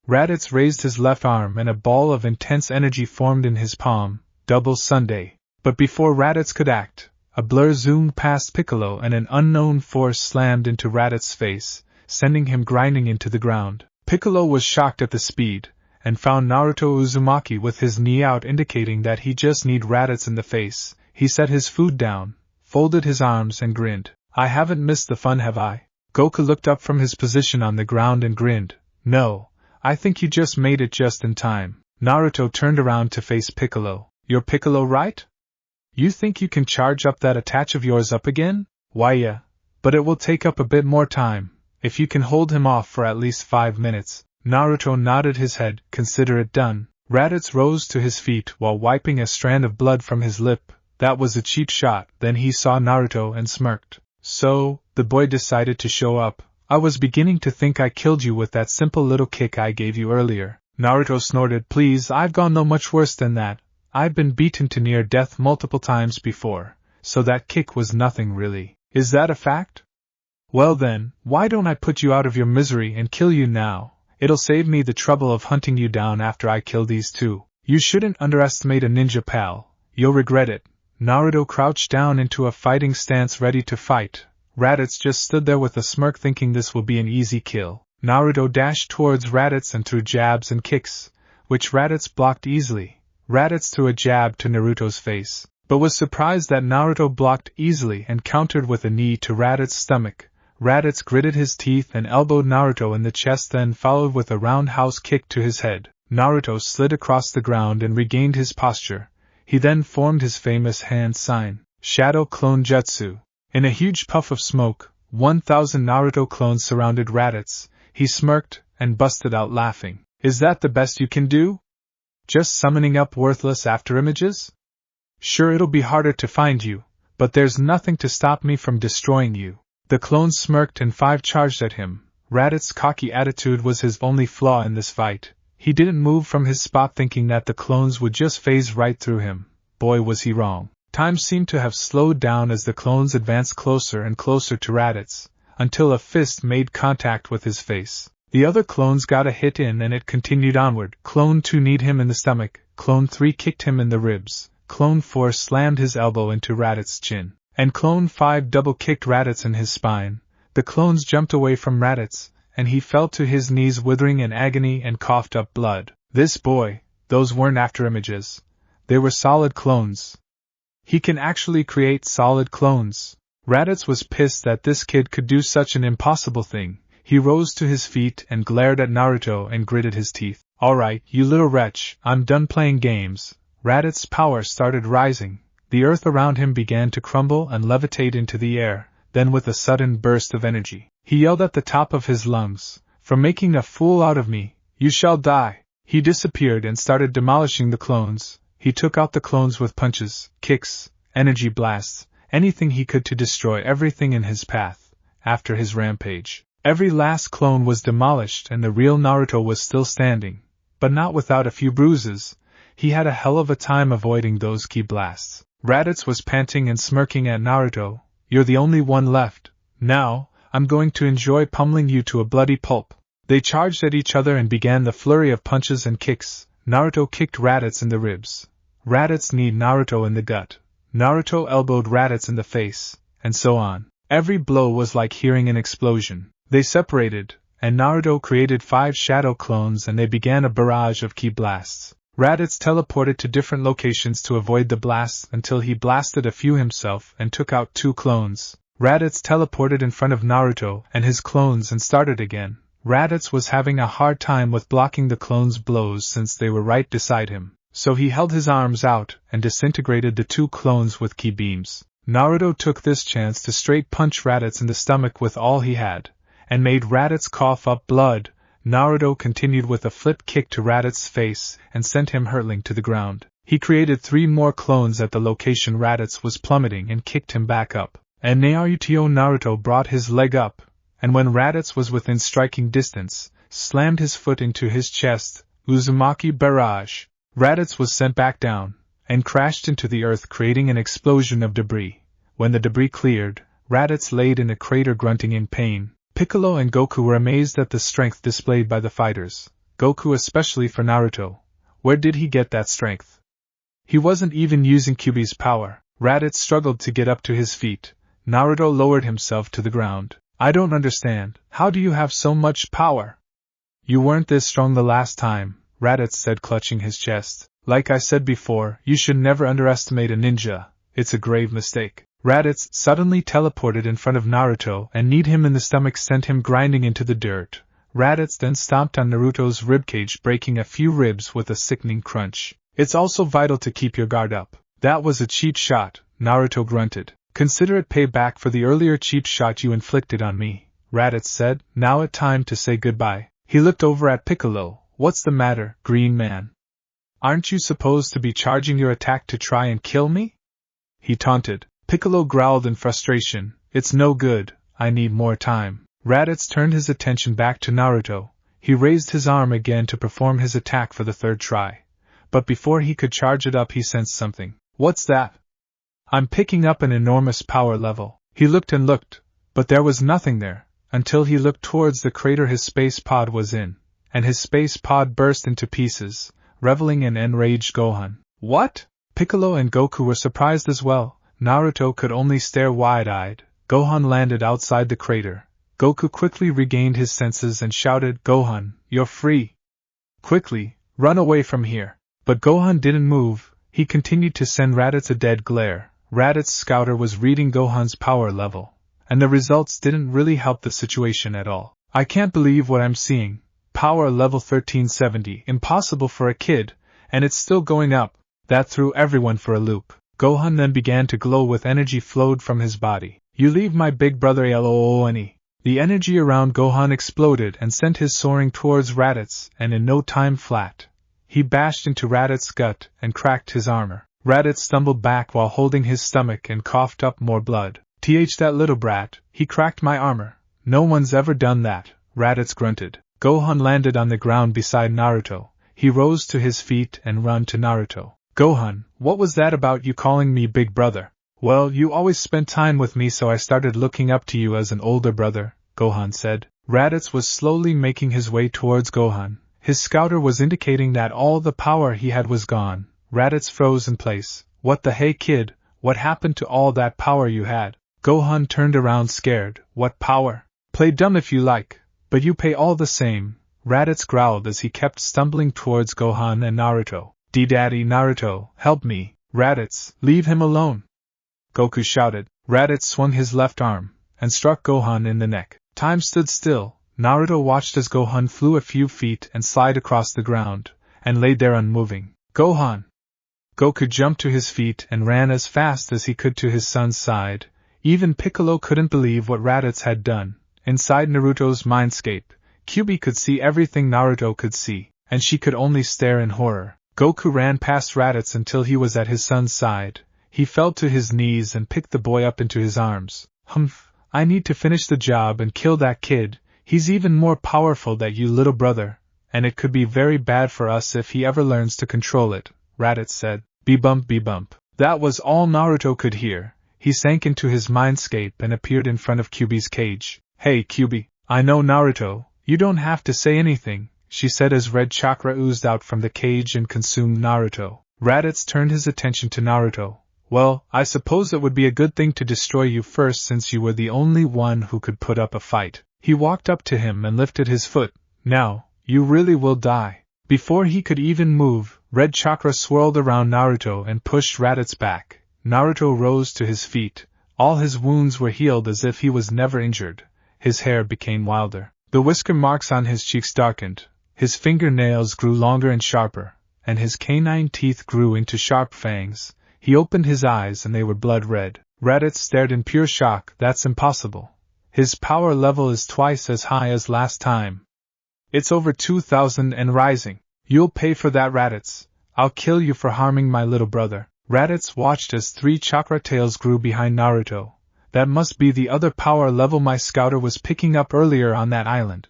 Raditz raised his left arm and a ball of intense energy formed in his palm, double Sunday. But before Raditz could act, a blur zoomed past Piccolo and an unknown force slammed into Raditz's face, sending him grinding into the ground. Piccolo was shocked at the speed, and found Naruto Uzumaki with his knee out, indicating that he just need Raditz in the face. He set his food down, folded his arms and grinned. I haven't missed the fun, have I? Goku looked up from his position on the ground and grinned. No, I think you just made it just in time. Naruto turned around to face Piccolo. You're Piccolo, right? You think you can charge up that attach of yours up again? Why yeah, but it will take up a bit more time, if you can hold him off for at least 5 minutes. Naruto nodded his head. Consider it done. Raditz rose to his feet while wiping a strand of blood from his lip. That was a cheap shot. Then he saw Naruto and smirked. So, the boy decided to show up. I was beginning to think I killed you with that simple little kick I gave you earlier. Naruto snorted. Please, I've gone no much worse than that. I've been beaten to near death multiple times before, so that kick was nothing really. Is that a fact? Well then, why don't I put you out of your misery and kill you now? It'll save me the trouble of hunting you down after I kill these two. You shouldn't underestimate a ninja, pal. You'll regret it. Naruto crouched down into a fighting stance ready to fight. Raditz just stood there with a smirk, thinking this will be an easy kill. Naruto dashed towards Raditz and threw jabs and kicks, which Raditz blocked easily. Raditz threw a jab to Naruto's face, but was surprised that Naruto blocked easily and countered with a knee to Raditz's stomach. Raditz gritted his teeth and elbowed Naruto in the chest, then followed with a roundhouse kick to his head. Naruto slid across the ground and regained his posture. He then formed his famous hand sign, Shadow Clone Jutsu. In a huge puff of smoke, 1,000 Naruto clones surrounded Raditz. He smirked and busted out laughing. Is that the best you can do? Just summoning up worthless afterimages? Sure, it'll be harder to find you, but there's nothing to stop me from destroying you. The clones smirked and 5 charged at him. Raditz's cocky attitude was his only flaw in this fight. He didn't move from his spot, thinking that the clones would just phase right through him. Boy, was he wrong. Time seemed to have slowed down as the clones advanced closer and closer to Raditz, until a fist made contact with his face. The other clones got a hit in and it continued onward. Clone 2 kneed him in the stomach, Clone 3 kicked him in the ribs, Clone 4 slammed his elbow into Raditz's chin, and Clone 5 double-kicked Raditz in his spine. The clones jumped away from Raditz, and he fell to his knees withering in agony and coughed up blood. This boy, those weren't afterimages. They were solid clones. He can actually create solid clones. Raditz was pissed that this kid could do such an impossible thing. He rose to his feet and glared at Naruto and gritted his teeth. Alright, you little wretch, I'm done playing games. Raditz's power started rising. The earth around him began to crumble and levitate into the air. Then with a sudden burst of energy, he yelled at the top of his lungs, "For making a fool out of me, you shall die!" He disappeared and started demolishing the clones. He took out the clones with punches, kicks, energy blasts, anything he could to destroy everything in his path. After his rampage, every last clone was demolished and the real Naruto was still standing, but not without a few bruises. He had a hell of a time avoiding those ki blasts. Raditz was panting and smirking at Naruto. "You're the only one left. Now, I'm going to enjoy pummeling you to a bloody pulp." They charged at each other and began the flurry of punches and kicks. Naruto kicked Raditz in the ribs. Raditz kneed Naruto in the gut. Naruto elbowed Raditz in the face, and so on. Every blow was like hearing an explosion. They separated, and Naruto created 5 shadow clones and they began a barrage of ki blasts. Raditz teleported to different locations to avoid the blasts until he blasted a few himself and took out 2 clones. Raditz teleported in front of Naruto and his clones and started again. Raditz was having a hard time with blocking the clones' blows since they were right beside him, so he held his arms out and disintegrated the 2 clones with ki beams. Naruto took this chance to straight punch Raditz in the stomach with all he had, and made Raditz cough up blood. Naruto continued with a flip kick to Raditz's face and sent him hurtling to the ground. He created 3 more clones at the location Raditz was plummeting and kicked him back up. And Naruto brought his leg up, and when Raditz was within striking distance, slammed his foot into his chest. Uzumaki barrage. Raditz was sent back down, and crashed into the earth, creating an explosion of debris. When the debris cleared, Raditz laid in a crater grunting in pain. Piccolo and Goku were amazed at the strength displayed by the fighters, Goku especially for Naruto. Where did he get that strength? He wasn't even using Kyuubi's power. Raditz struggled to get up to his feet. Naruto lowered himself to the ground. "I don't understand. How do you have so much power? You weren't this strong the last time," Raditz said, clutching his chest. Like I said before, you should never underestimate a ninja. It's a grave mistake. Raditz suddenly teleported in front of Naruto and kneed him in the stomach, sent him grinding into the dirt. Raditz then stomped on Naruto's ribcage, breaking a few ribs with a sickening crunch. It's also vital to keep your guard up. That was a cheap shot, Naruto grunted. Consider it payback for the earlier cheap shot you inflicted on me, Raditz said. Now it's time to say goodbye. He looked over at Piccolo. What's the matter, green man? Aren't you supposed to be charging your attack to try and kill me? He taunted. Piccolo growled in frustration. It's no good, I need more time. Raditz turned his attention back to Naruto. He raised his arm again to perform his attack for the third try. But before he could charge it up, he sensed something. What's that? I'm picking up an enormous power level. He looked and looked, but there was nothing there, until he looked towards the crater his space pod was in, and his space pod burst into pieces, reveling in enraged Gohan. What? Piccolo and Goku were surprised as well. Naruto could only stare wide-eyed. Gohan landed outside the crater. Goku quickly regained his senses and shouted, Gohan, you're free. Quickly, run away from here. But Gohan didn't move. He continued to send Raditz a dead glare. Raditz's scouter was reading Gohan's power level, and the results didn't really help the situation at all. I can't believe what I'm seeing. Power level 1370, impossible for a kid, and it's still going up. That threw everyone for a loop. Gohan then began to glow with energy flowed from his body. You leave my big brother alone. The energy around Gohan exploded and sent his soaring towards Raditz, and in no time flat. He bashed into Raditz's gut and cracked his armor. Raditz stumbled back while holding his stomach and coughed up more blood. That little brat, he cracked my armor. No one's ever done that, Raditz grunted. Gohan landed on the ground beside Naruto. He rose to his feet and ran to Naruto. Gohan, what was that about you calling me big brother? Well, you always spent time with me, so I started looking up to you as an older brother, Gohan said. Raditz was slowly making his way towards Gohan. His scouter was indicating that all the power he had was gone. Raditz froze in place. What the hey kid, what happened to all that power you had? Gohan turned around scared. What power? Play dumb if you like, but you pay all the same, Raditz growled as he kept stumbling towards Gohan and Naruto. D-Daddy Naruto, help me. Raditz, leave him alone. Goku shouted. Raditz swung his left arm and struck Gohan in the neck. Time stood still. Naruto watched as Gohan flew a few feet and slid across the ground, and laid there unmoving. Gohan! Goku jumped to his feet and ran as fast as he could to his son's side. Even Piccolo couldn't believe what Raditz had done. Inside Naruto's mindscape, Kyuubi could see everything Naruto could see, and she could only stare in horror. Goku ran past Raditz until he was at his son's side. He fell to his knees and picked the boy up into his arms. Humph, I need to finish the job and kill that kid. He's even more powerful than you, little brother, and it could be very bad for us if he ever learns to control it, Raditz said. Be-bump, be-bump. That was all Naruto could hear. He sank into his mindscape and appeared in front of Kyuubi's cage. Hey, Kyuubi, I know Naruto, you don't have to say anything, she said as red chakra oozed out from the cage and consumed Naruto. Raditz turned his attention to Naruto. Well, I suppose it would be a good thing to destroy you first since you were the only one who could put up a fight. He walked up to him and lifted his foot. Now, you really will die. Before he could even move, red chakra swirled around Naruto and pushed Raditz back. Naruto rose to his feet. All his wounds were healed as if he was never injured. His hair became wilder. The whisker marks on his cheeks darkened. His fingernails grew longer and sharper, and his canine teeth grew into sharp fangs. He opened his eyes and they were blood red. Raditz stared in pure shock. That's impossible. His power level is twice as high as last time. It's over 2,000 and rising. You'll pay for that, Raditz. I'll kill you for harming my little brother. Raditz watched as 3 chakra tails grew behind Naruto. That must be the other power level my scouter was picking up earlier on that island.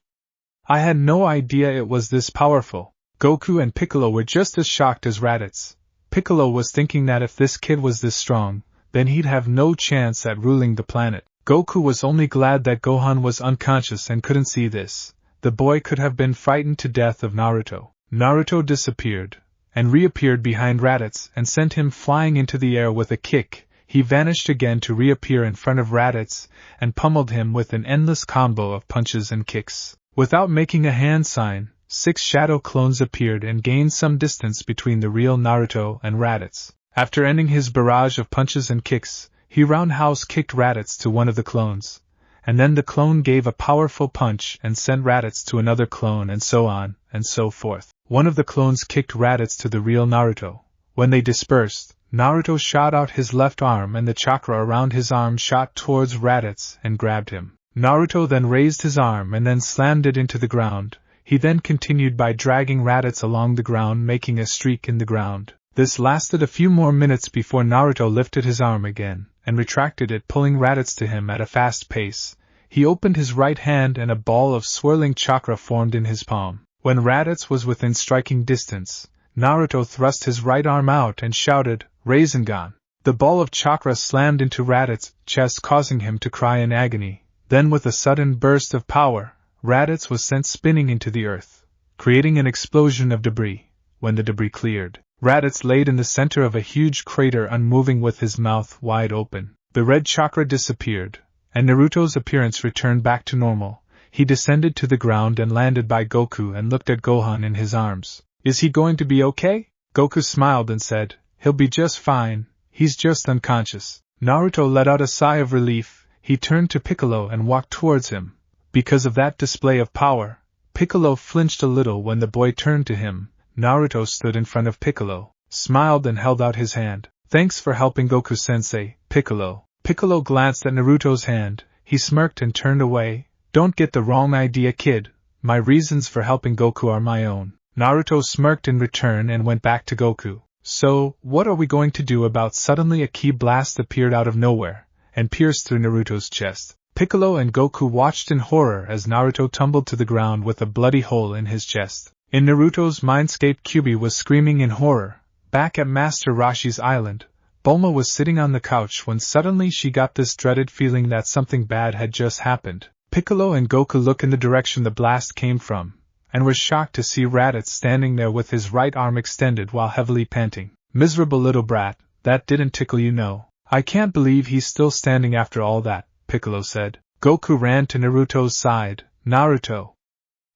I had no idea it was this powerful. Goku and Piccolo were just as shocked as Raditz. Piccolo was thinking that if this kid was this strong, then he'd have no chance at ruling the planet. Goku was only glad that Gohan was unconscious and couldn't see this. The boy could have been frightened to death of Naruto. Naruto disappeared, and reappeared behind Raditz and sent him flying into the air with a kick. He vanished again to reappear in front of Raditz and pummeled him with an endless combo of punches and kicks. Without making a hand sign, 6 shadow clones appeared and gained some distance between the real Naruto and Raditz. After ending his barrage of punches and kicks, he roundhouse kicked Raditz to one of the clones, and then the clone gave a powerful punch and sent Raditz to another clone, and so on, and so forth. One of the clones kicked Raditz to the real Naruto. When they dispersed, Naruto shot out his left arm and the chakra around his arm shot towards Raditz and grabbed him. Naruto then raised his arm and then slammed it into the ground. He then continued by dragging Raditz along the ground, making a streak in the ground. This lasted a few more minutes before Naruto lifted his arm again and retracted it, pulling Raditz to him at a fast pace. He opened his right hand and a ball of swirling chakra formed in his palm. When Raditz was within striking distance, Naruto thrust his right arm out and shouted, "Rasengan!" The ball of chakra slammed into Raditz's chest, causing him to cry in agony. Then with a sudden burst of power, Raditz was sent spinning into the earth, creating an explosion of debris. When the debris cleared, Raditz laid in the center of a huge crater, unmoving with his mouth wide open. The red chakra disappeared, and Naruto's appearance returned back to normal. He descended to the ground and landed by Goku and looked at Gohan in his arms. "Is he going to be okay?" Goku smiled and said, "He'll be just fine, he's just unconscious." Naruto let out a sigh of relief. He turned to Piccolo and walked towards him. Because of that display of power, Piccolo flinched a little when the boy turned to him. Naruto stood in front of Piccolo, smiled and held out his hand. "Thanks for helping Goku-sensei, Piccolo." Piccolo glanced at Naruto's hand. He smirked and turned away. "Don't get the wrong idea, kid. My reasons for helping Goku are my own." Naruto smirked in return and went back to Goku. "So, what are we going to do about..." Suddenly a ki blast appeared out of nowhere and pierced through Naruto's chest. Piccolo and Goku watched in horror as Naruto tumbled to the ground with a bloody hole in his chest. In Naruto's mindscape, Kyuubi was screaming in horror. Back at Master Roshi's island, Bulma was sitting on the couch when suddenly she got this dreaded feeling that something bad had just happened. Piccolo and Goku looked in the direction the blast came from, and were shocked to see Raditz standing there with his right arm extended while heavily panting. "Miserable little brat, that didn't tickle you, no? I can't believe he's still standing after all that," Piccolo said. Goku ran to Naruto's side. "Naruto,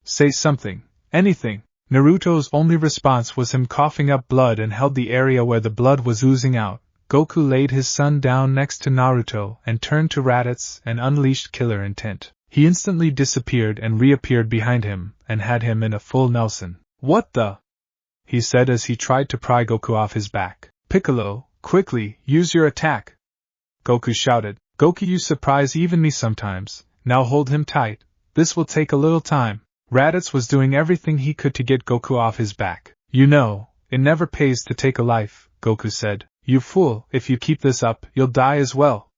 say something. Anything." Naruto's only response was him coughing up blood and held the area where the blood was oozing out. Goku laid his son down next to Naruto and turned to Raditz and unleashed killer intent. He instantly disappeared and reappeared behind him and had him in a full Nelson. "What the?" he said as he tried to pry Goku off his back. "Piccolo, quickly, use your attack!" Goku shouted. "Goku, you surprise even me sometimes. Now hold him tight. This will take a little time." Raditz was doing everything he could to get Goku off his back. "You know, it never pays to take a life," Goku said. "You fool, if you keep this up, you'll die as well."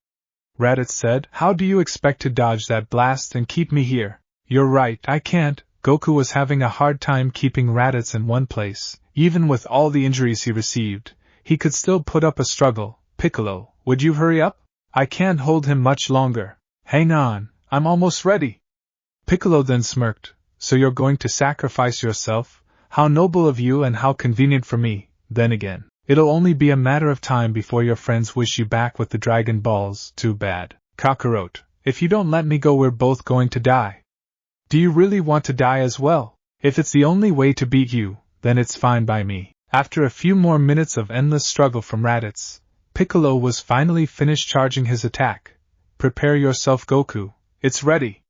Raditz said. "How do you expect to dodge that blast and keep me here?" "You're right, I can't." Goku was having a hard time keeping Raditz in one place. Even with all the injuries he received, he could still put up a struggle. "Piccolo, would you hurry up? I can't hold him much longer." "Hang on, I'm almost ready." Piccolo then smirked. "So you're going to sacrifice yourself? How noble of you and how convenient for me." Then again, "It'll only be a matter of time before your friends wish you back with the Dragon Balls. Too bad. Kakarot, if you don't let me go, we're both going to die." "Do you really want to die as well?" "If it's the only way to beat you, then it's fine by me." After a few more minutes of endless struggle from Raditz, Piccolo was finally finished charging his attack. "Prepare yourself, Goku. It's ready."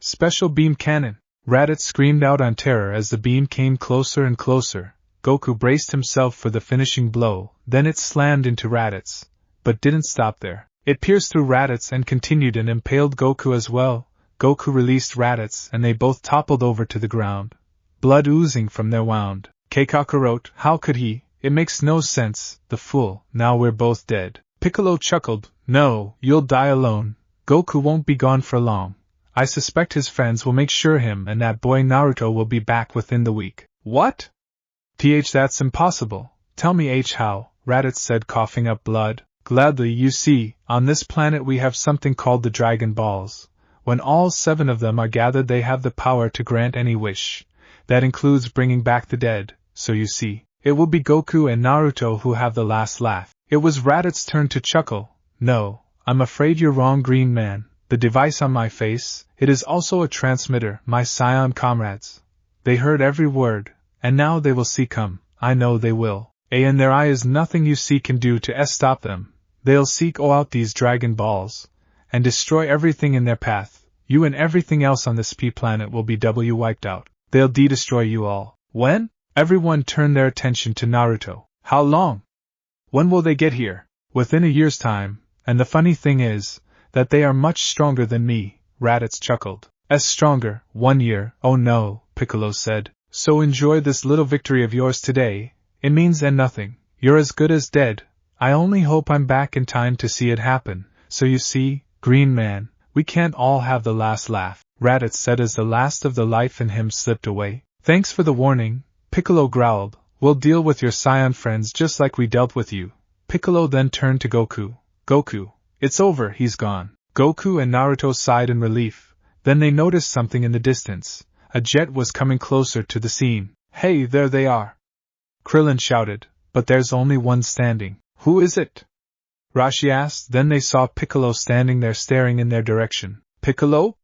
Special Beam Cannon. Raditz screamed out on terror as the beam came closer and closer. Goku braced himself for the finishing blow, then it slammed into Raditz, but didn't stop there. It pierced through Raditz and continued and impaled Goku as well. Goku released Raditz and they both toppled over to the ground, blood oozing from their wound. Kakarot, how could he? It makes no sense, the fool. Now we're both dead. Piccolo chuckled. "No, you'll die alone. Goku won't be gone for long. I suspect his friends will make sure him and that boy Naruto will be back within the week." "What? That's impossible. Tell me how," Raditz said, coughing up blood. "Gladly. You see, on this planet we have something called the Dragon Balls. When all 7 of them are gathered, they have the power to grant any wish. That includes bringing back the dead, so you see, it will be Goku and Naruto who have the last laugh." It was Raditz's turn to chuckle. "No, I'm afraid you're wrong, Green Man. The device on my face, it is also a transmitter, my scion comrades. They heard every word, and now they will see come, I know they will. In their eye is nothing you see can do to stop them. They'll seek out these Dragon Balls, and destroy everything in their path. You and everything else on this planet will be wiped out. They'll destroy you all. When? Everyone turned their attention to Naruto. How long? When will they get here? Within a year's time, and the funny thing is, that they are much stronger than me, Raditz chuckled. Stronger, 1 year, oh no, Piccolo said. So enjoy this little victory of yours today. It means nothing. You're as good as dead. I only hope I'm back in time to see it happen. So you see, Green Man, we can't all have the last laugh, Raditz said as the last of the life in him slipped away. Thanks for the warning, Piccolo growled. We'll deal with your Saiyan friends just like we dealt with you. Piccolo then turned to Goku. Goku, it's over, he's gone. Goku and Naruto sighed in relief. Then they noticed something in the distance. A jet was coming closer to the scene. Hey, there they are! Krillin shouted, but there's only one standing. Who is it? Rashi asked. Then they saw Piccolo standing there staring in their direction. Piccolo?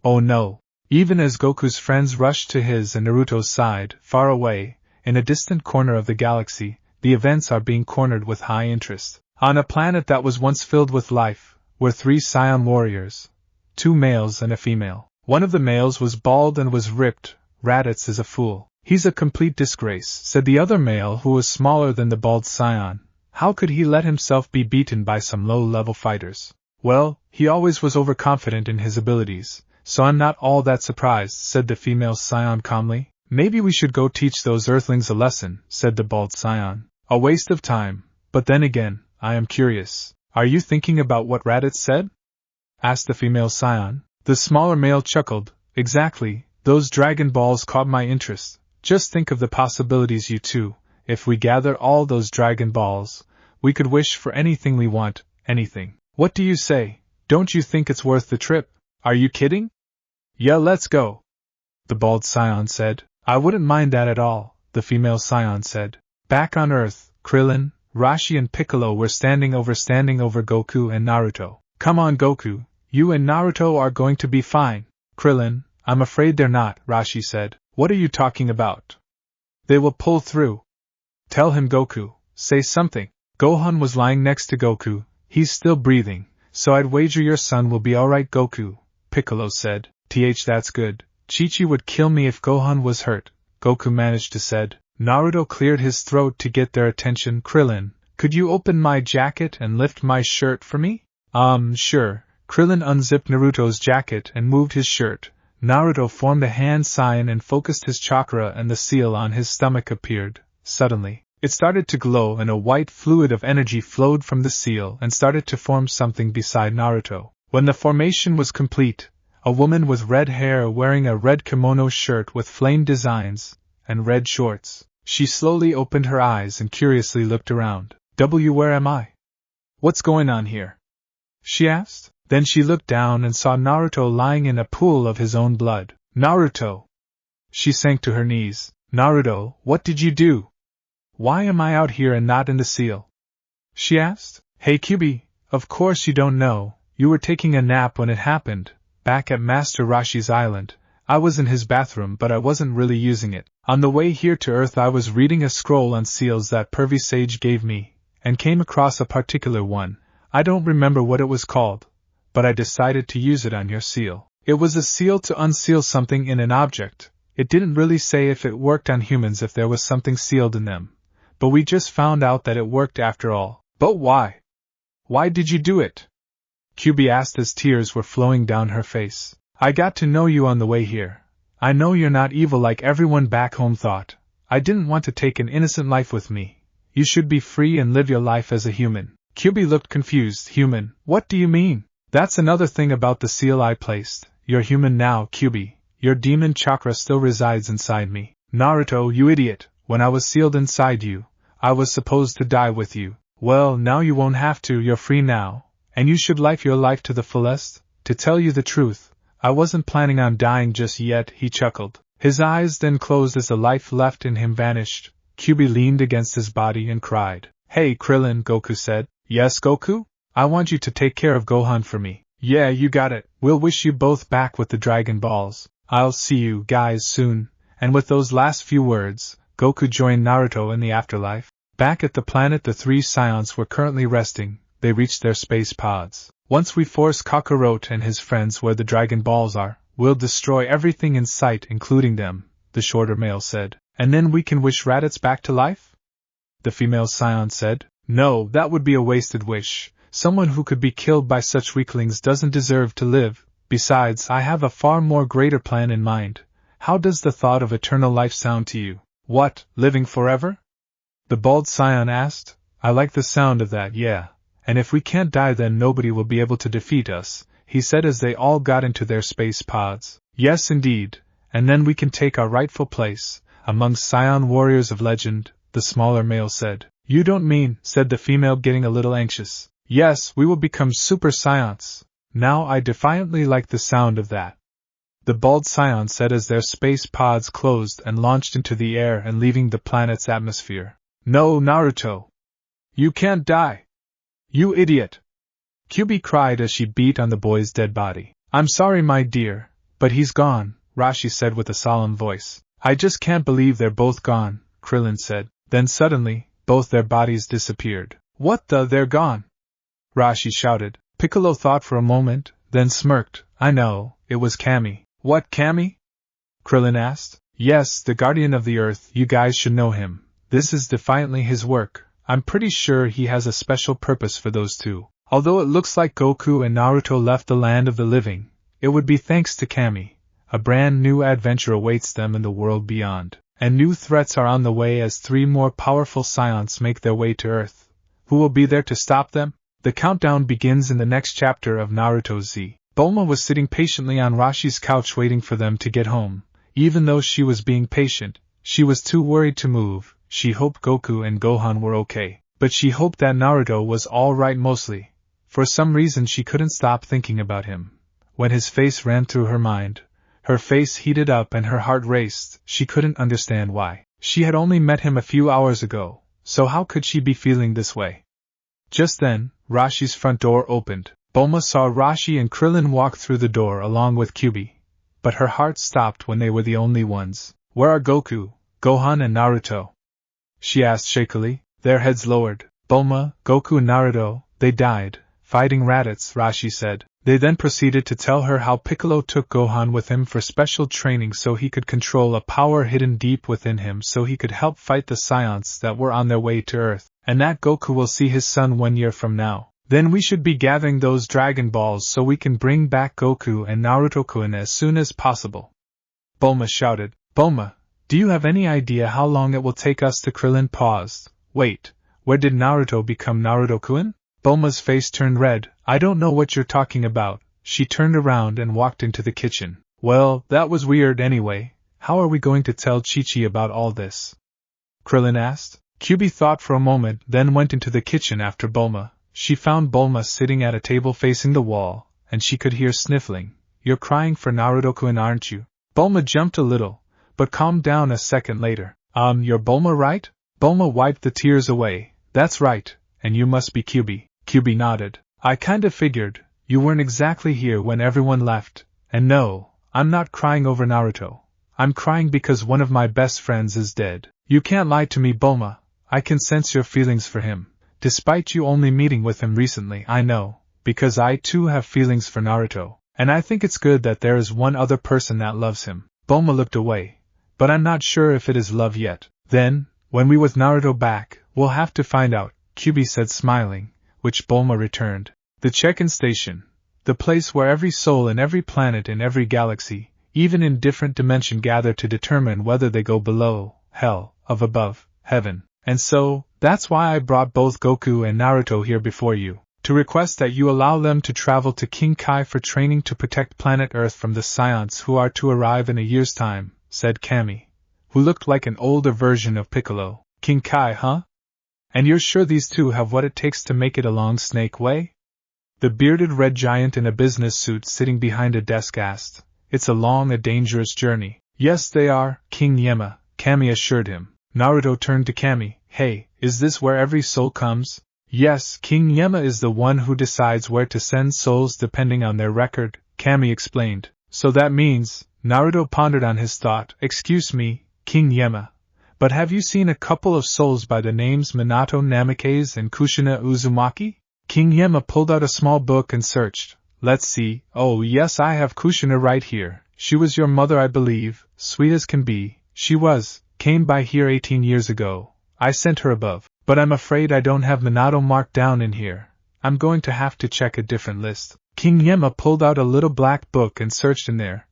Oh no! Even as Goku's friends rushed to his and Naruto's side, far away, in a distant corner of the galaxy, the events are being cornered with high interest. On a planet that was once filled with life, were 3 Saiyan warriors. 2 males and a female. One of the males was bald and was ripped. Raditz is a fool. He's a complete disgrace, said the other male who was smaller than the bald Saiyan. How could he let himself be beaten by some low-level fighters? Well, he always was overconfident in his abilities, so I'm not all that surprised, said the female Saiyan calmly. Maybe we should go teach those Earthlings a lesson, said the bald Saiyan. A waste of time, but then again, I am curious. Are you thinking about what Raditz said? Asked the female Saiyan. The smaller male chuckled. Exactly, those Dragon Balls caught my interest. Just think of the possibilities, you two. If we gather all those Dragon Balls, we could wish for anything we want, anything. What do you say? Don't you think it's worth the trip? Are you kidding? Yeah, let's go, the bald Saiyan said. I wouldn't mind that at all, the female Saiyan said. Back on Earth, Krillin, Rashi and Piccolo were standing over Goku and Naruto. Come on, Goku, you and Naruto are going to be fine. Krillin, I'm afraid they're not, Rashi said. What are you talking about? They will pull through. Tell him, Goku, say something. Gohan was lying next to Goku. He's still breathing, so I'd wager your son will be alright, Goku, Piccolo said. That's good. Chi-Chi would kill me if Gohan was hurt, Goku managed to said. Naruto cleared his throat to get their attention. Krillin, could you open my jacket and lift my shirt for me? Sure. Krillin unzipped Naruto's jacket and moved his shirt. Naruto formed a hand sign and focused his chakra, and the seal on his stomach appeared. Suddenly, it started to glow and a white fluid of energy flowed from the seal and started to form something beside Naruto. When the formation was complete, a woman with red hair wearing a red kimono shirt with flame designs and red shorts. She slowly opened her eyes and curiously looked around. Where am I? What's going on here? She asked. Then she looked down and saw Naruto lying in a pool of his own blood. Naruto! She sank to her knees. Naruto, what did you do? Why am I out here and not in the seal? She asked. Hey Kyubi, of course you don't know. You were taking a nap when it happened. Back at Master Rashi's island, I was in his bathroom but I wasn't really using it. On the way here to Earth I was reading a scroll on seals that Pervy Sage gave me, and came across a particular one. I don't remember what it was called, but I decided to use it on your seal. It was a seal to unseal something in an object. It didn't really say if it worked on humans if there was something sealed in them. But we just found out that it worked after all. But why? Why did you do it? Kyubi asked as tears were flowing down her face. I got to know you on the way here. I know you're not evil like everyone back home thought. I didn't want to take an innocent life with me. You should be free and live your life as a human. Kyubi looked confused. Human? What do you mean? That's another thing about the seal I placed. You're human now, Kyubi. Your demon chakra still resides inside me. Naruto, you idiot. When I was sealed inside you, I was supposed to die with you. Well, now you won't have to. You're free now. And you should live your life to the fullest. To tell you the truth, I wasn't planning on dying just yet, he chuckled. His eyes then closed as the life left in him vanished. Kyubi leaned against his body and cried. Hey Krillin, Goku said. Yes, Goku? I want you to take care of Gohan for me. Yeah, you got it. We'll wish you both back with the Dragon Balls. I'll see you guys soon, And with those last few words, Goku joined Naruto in the afterlife. Back at the planet the three Scions were currently resting, they reached their space pods. Once we force Kakarot and his friends where the Dragon Balls are, we'll destroy everything in sight including them, the shorter male said. And then we can wish Raditz back to life? The female Scion said. No, that would be a wasted wish. Someone who could be killed by such weaklings doesn't deserve to live. Besides, I have a far more greater plan in mind. How does the thought of eternal life sound to you? What, living forever? The bald Scion asked. I like the sound of that, yeah. And if we can't die then nobody will be able to defeat us, he said as they all got into their space pods. Yes indeed, and then we can take our rightful place, amongst Scion warriors of legend, the smaller male said. You don't mean, said the female getting a little anxious. Yes, we will become Super Scions. Now I defiantly like the sound of that. The bald Scion said as their space pods closed and launched into the air and leaving the planet's atmosphere. No, Naruto! You can't die! You idiot! Kyuubi cried as she beat on the boy's dead body. I'm sorry my dear, but he's gone, Rashi said with a solemn voice. I just can't believe they're both gone, Krillin said. Then suddenly, both their bodies disappeared. What the, they're gone? Rashi shouted. Piccolo thought for a moment, then smirked. I know, it was Kami. What, Kami? Krillin asked. Yes, the Guardian of the Earth, you guys should know him. This is defiantly his work. I'm pretty sure he has a special purpose for those two. Although it looks like Goku and Naruto left the land of the living, it would be thanks to Kami. A brand new adventure awaits them in the world beyond, and new threats are on the way as three more powerful Scions make their way to Earth. Who will be there to stop them? The countdown begins in the next chapter of Naruto Z. Bulma was sitting patiently on Rashi's couch waiting for them to get home. Even though she was being patient, she was too worried to move. She hoped Goku and Gohan were okay, but she hoped that Naruto was all right mostly. For some reason she couldn't stop thinking about him. When his face ran through her mind, her face heated up and her heart raced. She couldn't understand why. She had only met him a few hours ago, so how could she be feeling this way? Just then, Rashi's front door opened. Bulma saw Rashi and Krillin walk through the door along with Kyuubi. But her heart stopped when they were the only ones. Where are Goku, Gohan and Naruto? She asked shakily, their heads lowered. Bulma, Goku and Naruto, they died, fighting Raditz, Rashi said. They then proceeded to tell her how Piccolo took Gohan with him for special training so he could control a power hidden deep within him so he could help fight the Scions that were on their way to Earth, and that Goku will see his son 1 year from now. Then we should be gathering those Dragon Balls so we can bring back Goku and Naruto-kun as soon as possible. Bulma shouted. Bulma, do you have any idea how long it will take us to? Krillin paused. Wait, where did Naruto become Naruto-kun? Bulma's face turned red. I don't know what you're talking about. She turned around and walked into the kitchen. Well, that was weird anyway. How are we going to tell Chi-Chi about all this? Krillin asked. Kyuubi thought for a moment, then went into the kitchen after Bulma. She found Bulma sitting at a table facing the wall, and she could hear sniffling. You're crying for Naruto-kun, aren't you? Bulma jumped a little, but calmed down a second later. You're Bulma, right? Bulma wiped the tears away. That's right, and you must be Kyuubi. Kyuubi nodded. I kinda figured. You weren't exactly here when everyone left. And no, I'm not crying over Naruto. I'm crying because one of my best friends is dead. You can't lie to me, Bulma. I can sense your feelings for him. Despite you only meeting with him recently, I know, because I too have feelings for Naruto, and I think it's good that there is one other person that loves him. Bulma looked away, but I'm not sure if it is love yet. Then, when we with Naruto back, we'll have to find out, Kyuubi said smiling, which Bulma returned. The check-in station, the place where every soul in every planet in every galaxy, even in different dimension gather to determine whether they go below, hell, of above, heaven. And so, that's why I brought both Goku and Naruto here before you, to request that you allow them to travel to King Kai for training to protect planet Earth from the Scions who are to arrive in a year's time, said Kami, who looked like an older version of Piccolo. King Kai, huh? And you're sure these two have what it takes to make it along Snake Way? The bearded red giant in a business suit sitting behind a desk asked. It's a long and dangerous journey. Yes, they are, King Yema, Kami assured him. Naruto turned to Kami. Hey, is this where every soul comes? Yes, King Yema is the one who decides where to send souls depending on their record, Kami explained. So that means, Naruto pondered on his thought. Excuse me, King Yema, but have you seen a couple of souls by the names Minato Namikaze and Kushina Uzumaki? King Yema pulled out a small book and searched. Let's see. Oh yes, I have Kushina right here. She was your mother, I believe, sweet as can be. She came by here 18 years ago. I sent her above, but I'm afraid I don't have Minato marked down in here. I'm going to have to check a different list. King Yema pulled out a little black book and searched in there.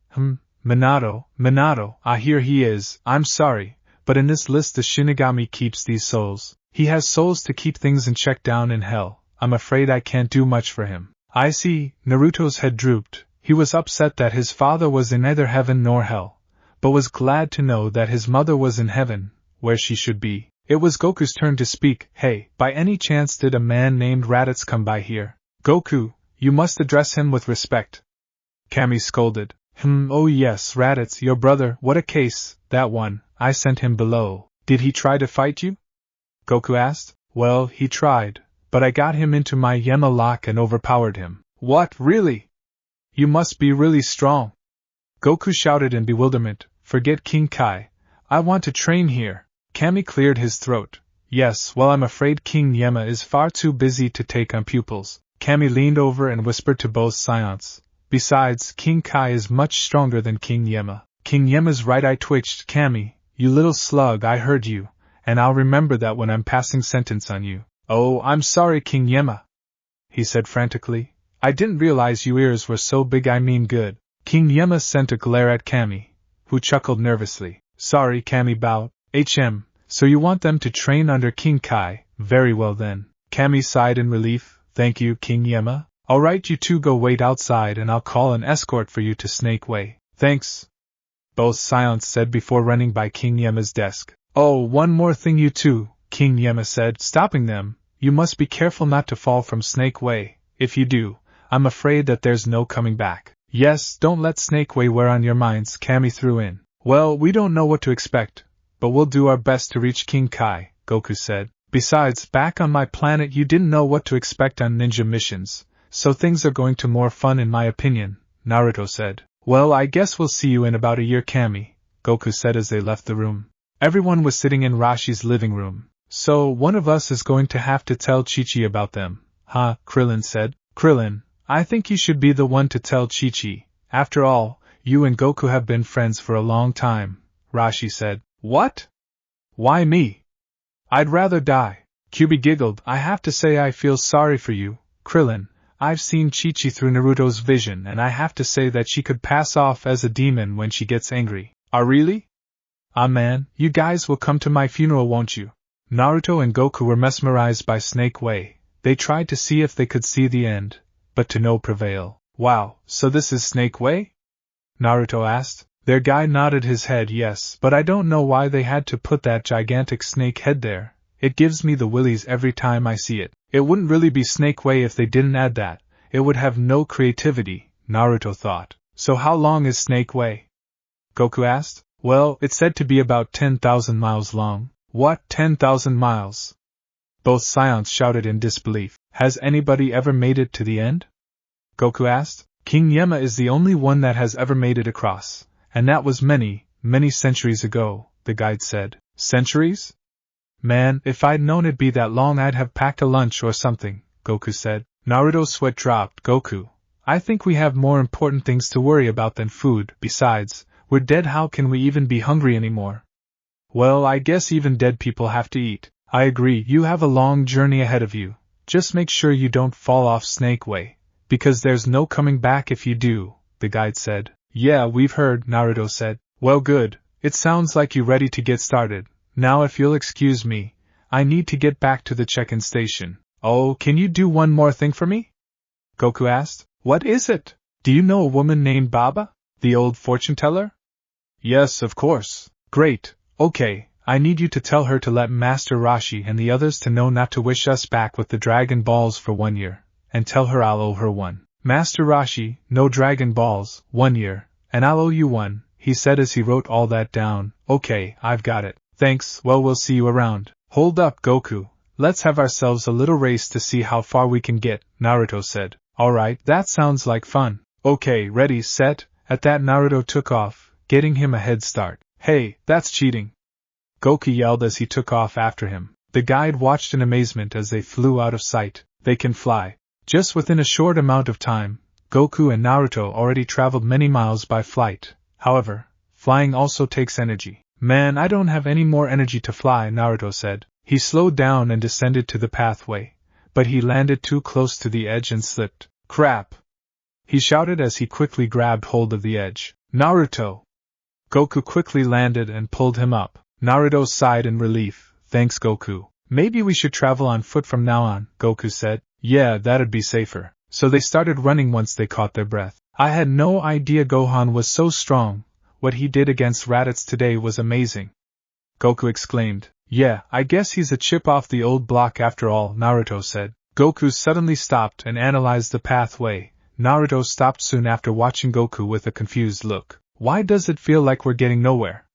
Minato, here he is. I'm sorry, but in this list the Shinigami keeps these souls. He has souls to keep things in check down in hell. I'm afraid I can't do much for him. I see. Naruto's head drooped. He was upset that his father was in neither heaven nor hell, but was glad to know that his mother was in heaven, where she should be. It was Goku's turn to speak. Hey, by any chance did a man named Raditz come by here? Goku, you must address him with respect. Kami scolded. Oh yes, Raditz, your brother, what a case, that one, I sent him below. Did he try to fight you? Goku asked. Well, he tried, but I got him into my Yema lock and overpowered him. What, really? You must be really strong. Goku shouted in bewilderment. Forget King Kai. I want to train here. Kami cleared his throat. Yes, well I'm afraid King Yema is far too busy to take on pupils. Kami leaned over and whispered to both scions. Besides, King Kai is much stronger than King Yema. King Yema's right eye twitched. Kami, you little slug, I heard you, and I'll remember that when I'm passing sentence on you. Oh, I'm sorry King Yema, he said frantically. I didn't realize your ears were so big, I mean good. King Yema sent a glare at Kami, who chuckled nervously. Sorry, Kami bowed. So you want them to train under King Kai? Very well then. Kami sighed in relief. Thank you, King Yema. Alright, you two go wait outside and I'll call an escort for you to Snake Way. Thanks. Both scions said before running by King Yema's desk. Oh, one more thing you two, King Yema said, stopping them. You must be careful not to fall from Snake Way. If you do, I'm afraid that there's no coming back. Yes, don't let Snake Way wear on your minds, Kami threw in. Well, we don't know what to expect, but we'll do our best to reach King Kai, Goku said. Besides, back on my planet you didn't know what to expect on ninja missions, so things are going to more fun in my opinion, Naruto said. Well, I guess we'll see you in about a year, Kami, Goku said as they left the room. Everyone was sitting in Rashi's living room. So, one of us is going to have to tell Chi-Chi about them. Krillin said. Krillin, I think you should be the one to tell Chi-Chi. After all, you and Goku have been friends for a long time, Rashi said. What? Why me? I'd rather die. Kyuubi giggled. I have to say I feel sorry for you, Krillin. I've seen Chi-Chi through Naruto's vision and I have to say that she could pass off as a demon when she gets angry. Really? Man, you guys will come to my funeral, won't you? Naruto and Goku were mesmerized by Snake Way. They tried to see if they could see the end, but to no prevail. Wow, so this is Snake Way? Naruto asked. Their guy nodded his head yes, but I don't know why they had to put that gigantic snake head there. It gives me the willies every time I see it. It wouldn't really be Snake Way if they didn't add that. It would have no creativity, Naruto thought. So how long is Snake Way? Goku asked. Well, it's said to be about 10,000 miles long. What, 10,000 miles? Both scions shouted in disbelief. Has anybody ever made it to the end? Goku asked. King Yema is the only one that has ever made it across, and that was many, many centuries ago, the guide said. Centuries? Man, if I'd known it'd be that long I'd have packed a lunch or something, Goku said. Naruto's sweat dropped. Goku, I think we have more important things to worry about than food. Besides, we're dead, how can we even be hungry anymore? Well, I guess even dead people have to eat. I agree, you have a long journey ahead of you. Just make sure you don't fall off Snake Way, because there's no coming back if you do, the guide said. Yeah, we've heard, Naruto said. Well, good. It sounds like you're ready to get started. Now if you'll excuse me, I need to get back to the check-in station. Oh, can you do one more thing for me? Goku asked. What is it? Do you know a woman named Baba, the old fortune-teller? Yes, of course. Great. Okay, I need you to tell her to let Master Rashi and the others to know not to wish us back with the Dragon Balls for 1 year, and tell her I'll owe her one. Master Rashi, no Dragon Balls, 1 year, and I'll owe you one, he said as he wrote all that down. Okay, I've got it. Thanks, well we'll see you around. Hold up, Goku. Let's have ourselves a little race to see how far we can get, Naruto said. Alright, that sounds like fun. Okay, ready, set, At that Naruto took off, getting him a head start. Hey, that's cheating! Goku yelled as he took off after him. The guide watched in amazement as they flew out of sight. They can fly. Just within a short amount of time, Goku and Naruto already traveled many miles by flight. However, flying also takes energy. Man, I don't have any more energy to fly, Naruto said. He slowed down and descended to the pathway, but he landed too close to the edge and slipped. Crap! He shouted as he quickly grabbed hold of the edge. Naruto! Goku quickly landed and pulled him up. Naruto sighed in relief. Thanks, Goku. Maybe we should travel on foot from now on, Goku said. Yeah, that'd be safer. So they started running once they caught their breath. I had no idea Gohan was so strong. What he did against Raditz today was amazing. Goku exclaimed. Yeah, I guess he's a chip off the old block after all, Naruto said. Goku suddenly stopped and analyzed the pathway. Naruto stopped soon after watching Goku with a confused look. Why does it feel like we're getting nowhere?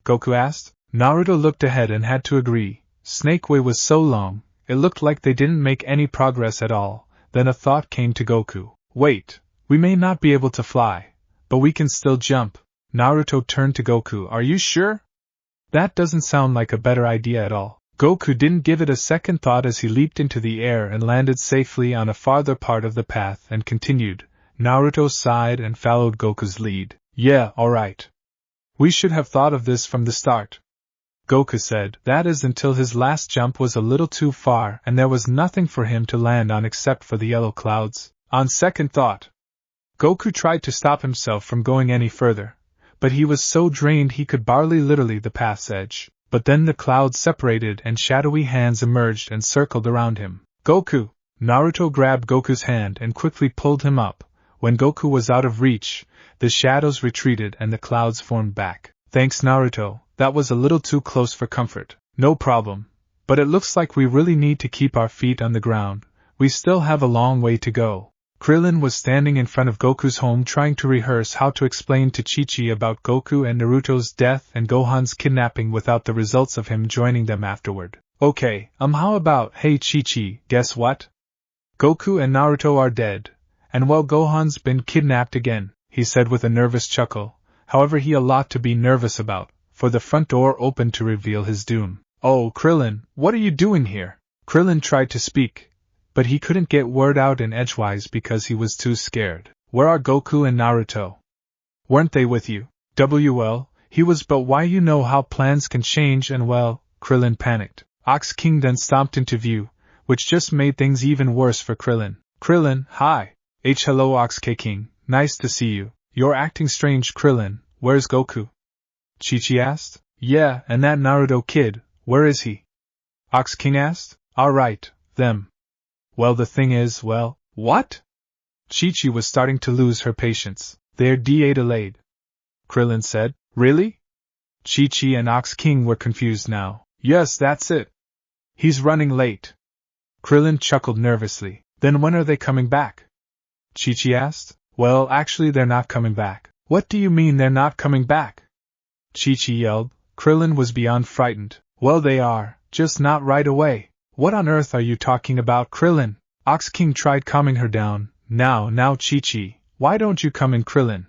Goku asked. Naruto looked ahead and had to agree. Snake Way was so long, it looked like they didn't make any progress at all. Then a thought came to Goku. Wait, we may not be able to fly, but we can still jump. Naruto turned to Goku. Are you sure? That doesn't sound like a better idea at all. Goku didn't give it a second thought as he leaped into the air and landed safely on a farther part of the path and continued. Naruto sighed and followed Goku's lead. Yeah, alright. We should have thought of this from the start. Goku said, that is until his last jump was a little too far and there was nothing for him to land on except for the yellow clouds. On second thought, Goku tried to stop himself from going any further, but he was so drained he could barely literally the path's edge. But then the clouds separated and shadowy hands emerged and circled around him. Goku! Naruto grabbed Goku's hand and quickly pulled him up. When Goku was out of reach, the shadows retreated and the clouds formed back. Thanks, Naruto. That was a little too close for comfort. No problem. But it looks like we really need to keep our feet on the ground. We still have a long way to go. Krillin was standing in front of Goku's home trying to rehearse how to explain to Chi-Chi about Goku and Naruto's death and Gohan's kidnapping without the results of him joining them afterward. Okay, how about, hey Chi-Chi, guess what? Goku and Naruto are dead. And well, Gohan's been kidnapped again, he said with a nervous chuckle. However, he a lot to be nervous about, for the front door opened to reveal his doom. Oh, Krillin, what are you doing here? Krillin tried to speak, but he couldn't get word out in edgewise because he was too scared. Where are Goku and Naruto? Weren't they with you? Well, he was, but why, you know how plans can change and well, Krillin panicked. Ox King then stomped into view, which just made things even worse for Krillin. Krillin, hi. Hello Ox King, nice to see you. You're acting strange, Krillin. Where's Goku? Chi-Chi asked. Yeah, and that Naruto kid, where is he? Ox King asked. Alright, them. Well, the thing is, well, what? Chi-Chi was starting to lose her patience. They're delayed. Krillin said. Really? Chi-Chi and Ox King were confused now. Yes, that's it. He's running late. Krillin chuckled nervously. Then when are they coming back? Chi-Chi asked. Well, actually they're not coming back. What do you mean they're not coming back? Chi-Chi yelled. Krillin was beyond frightened. Well, they are, just not right away. What on earth are you talking about, Krillin? Ox King tried calming her down. Now, Chi-Chi, why don't you come in, Krillin?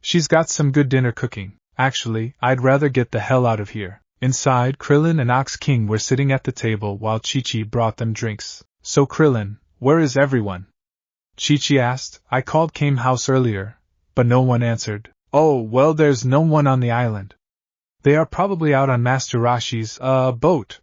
She's got some good dinner cooking. Actually, I'd rather get the hell out of here. Inside, Krillin and Ox King were sitting at the table while Chi-Chi brought them drinks. So Krillin, where is everyone? Chi-Chi asked. I called Kame House earlier, but no one answered. Oh, well, there's no one on the island. They are probably out on Master Roshi's, boat.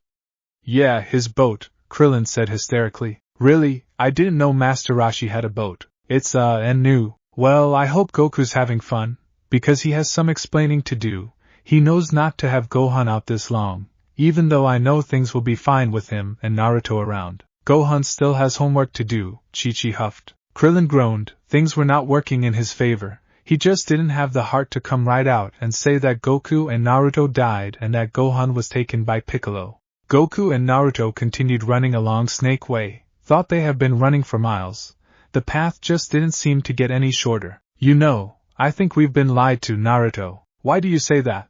Yeah, his boat, Krillin said hysterically. Really? I didn't know Master Roshi had a boat. It's, and new. Well, I hope Goku's having fun, because he has some explaining to do. He knows not to have Gohan out this long, even though I know things will be fine with him and Naruto around. Gohan still has homework to do, Chi-Chi huffed. Krillin groaned. Things were not working in his favor. He just didn't have the heart to come right out and say that Goku and Naruto died and that Gohan was taken by Piccolo. Goku and Naruto continued running along Snake Way, thought they have been running for miles. The path just didn't seem to get any shorter. You know, I think we've been lied to, Naruto. Why do you say that?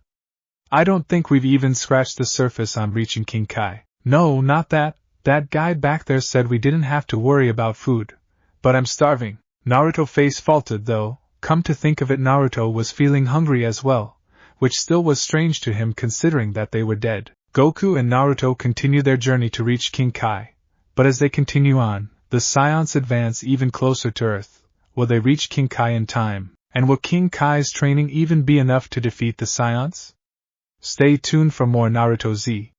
I don't think we've even scratched the surface on reaching King Kai. No, not that. That guide back there said we didn't have to worry about food. But I'm starving. Naruto's face faltered though. Come to think of it, Naruto was feeling hungry as well, which still was strange to him considering that they were dead. Goku and Naruto continue their journey to reach King Kai, but as they continue on, the Scions advance even closer to Earth. Will they reach King Kai in time, and will King Kai's training even be enough to defeat the Scions? Stay tuned for more Naruto Z.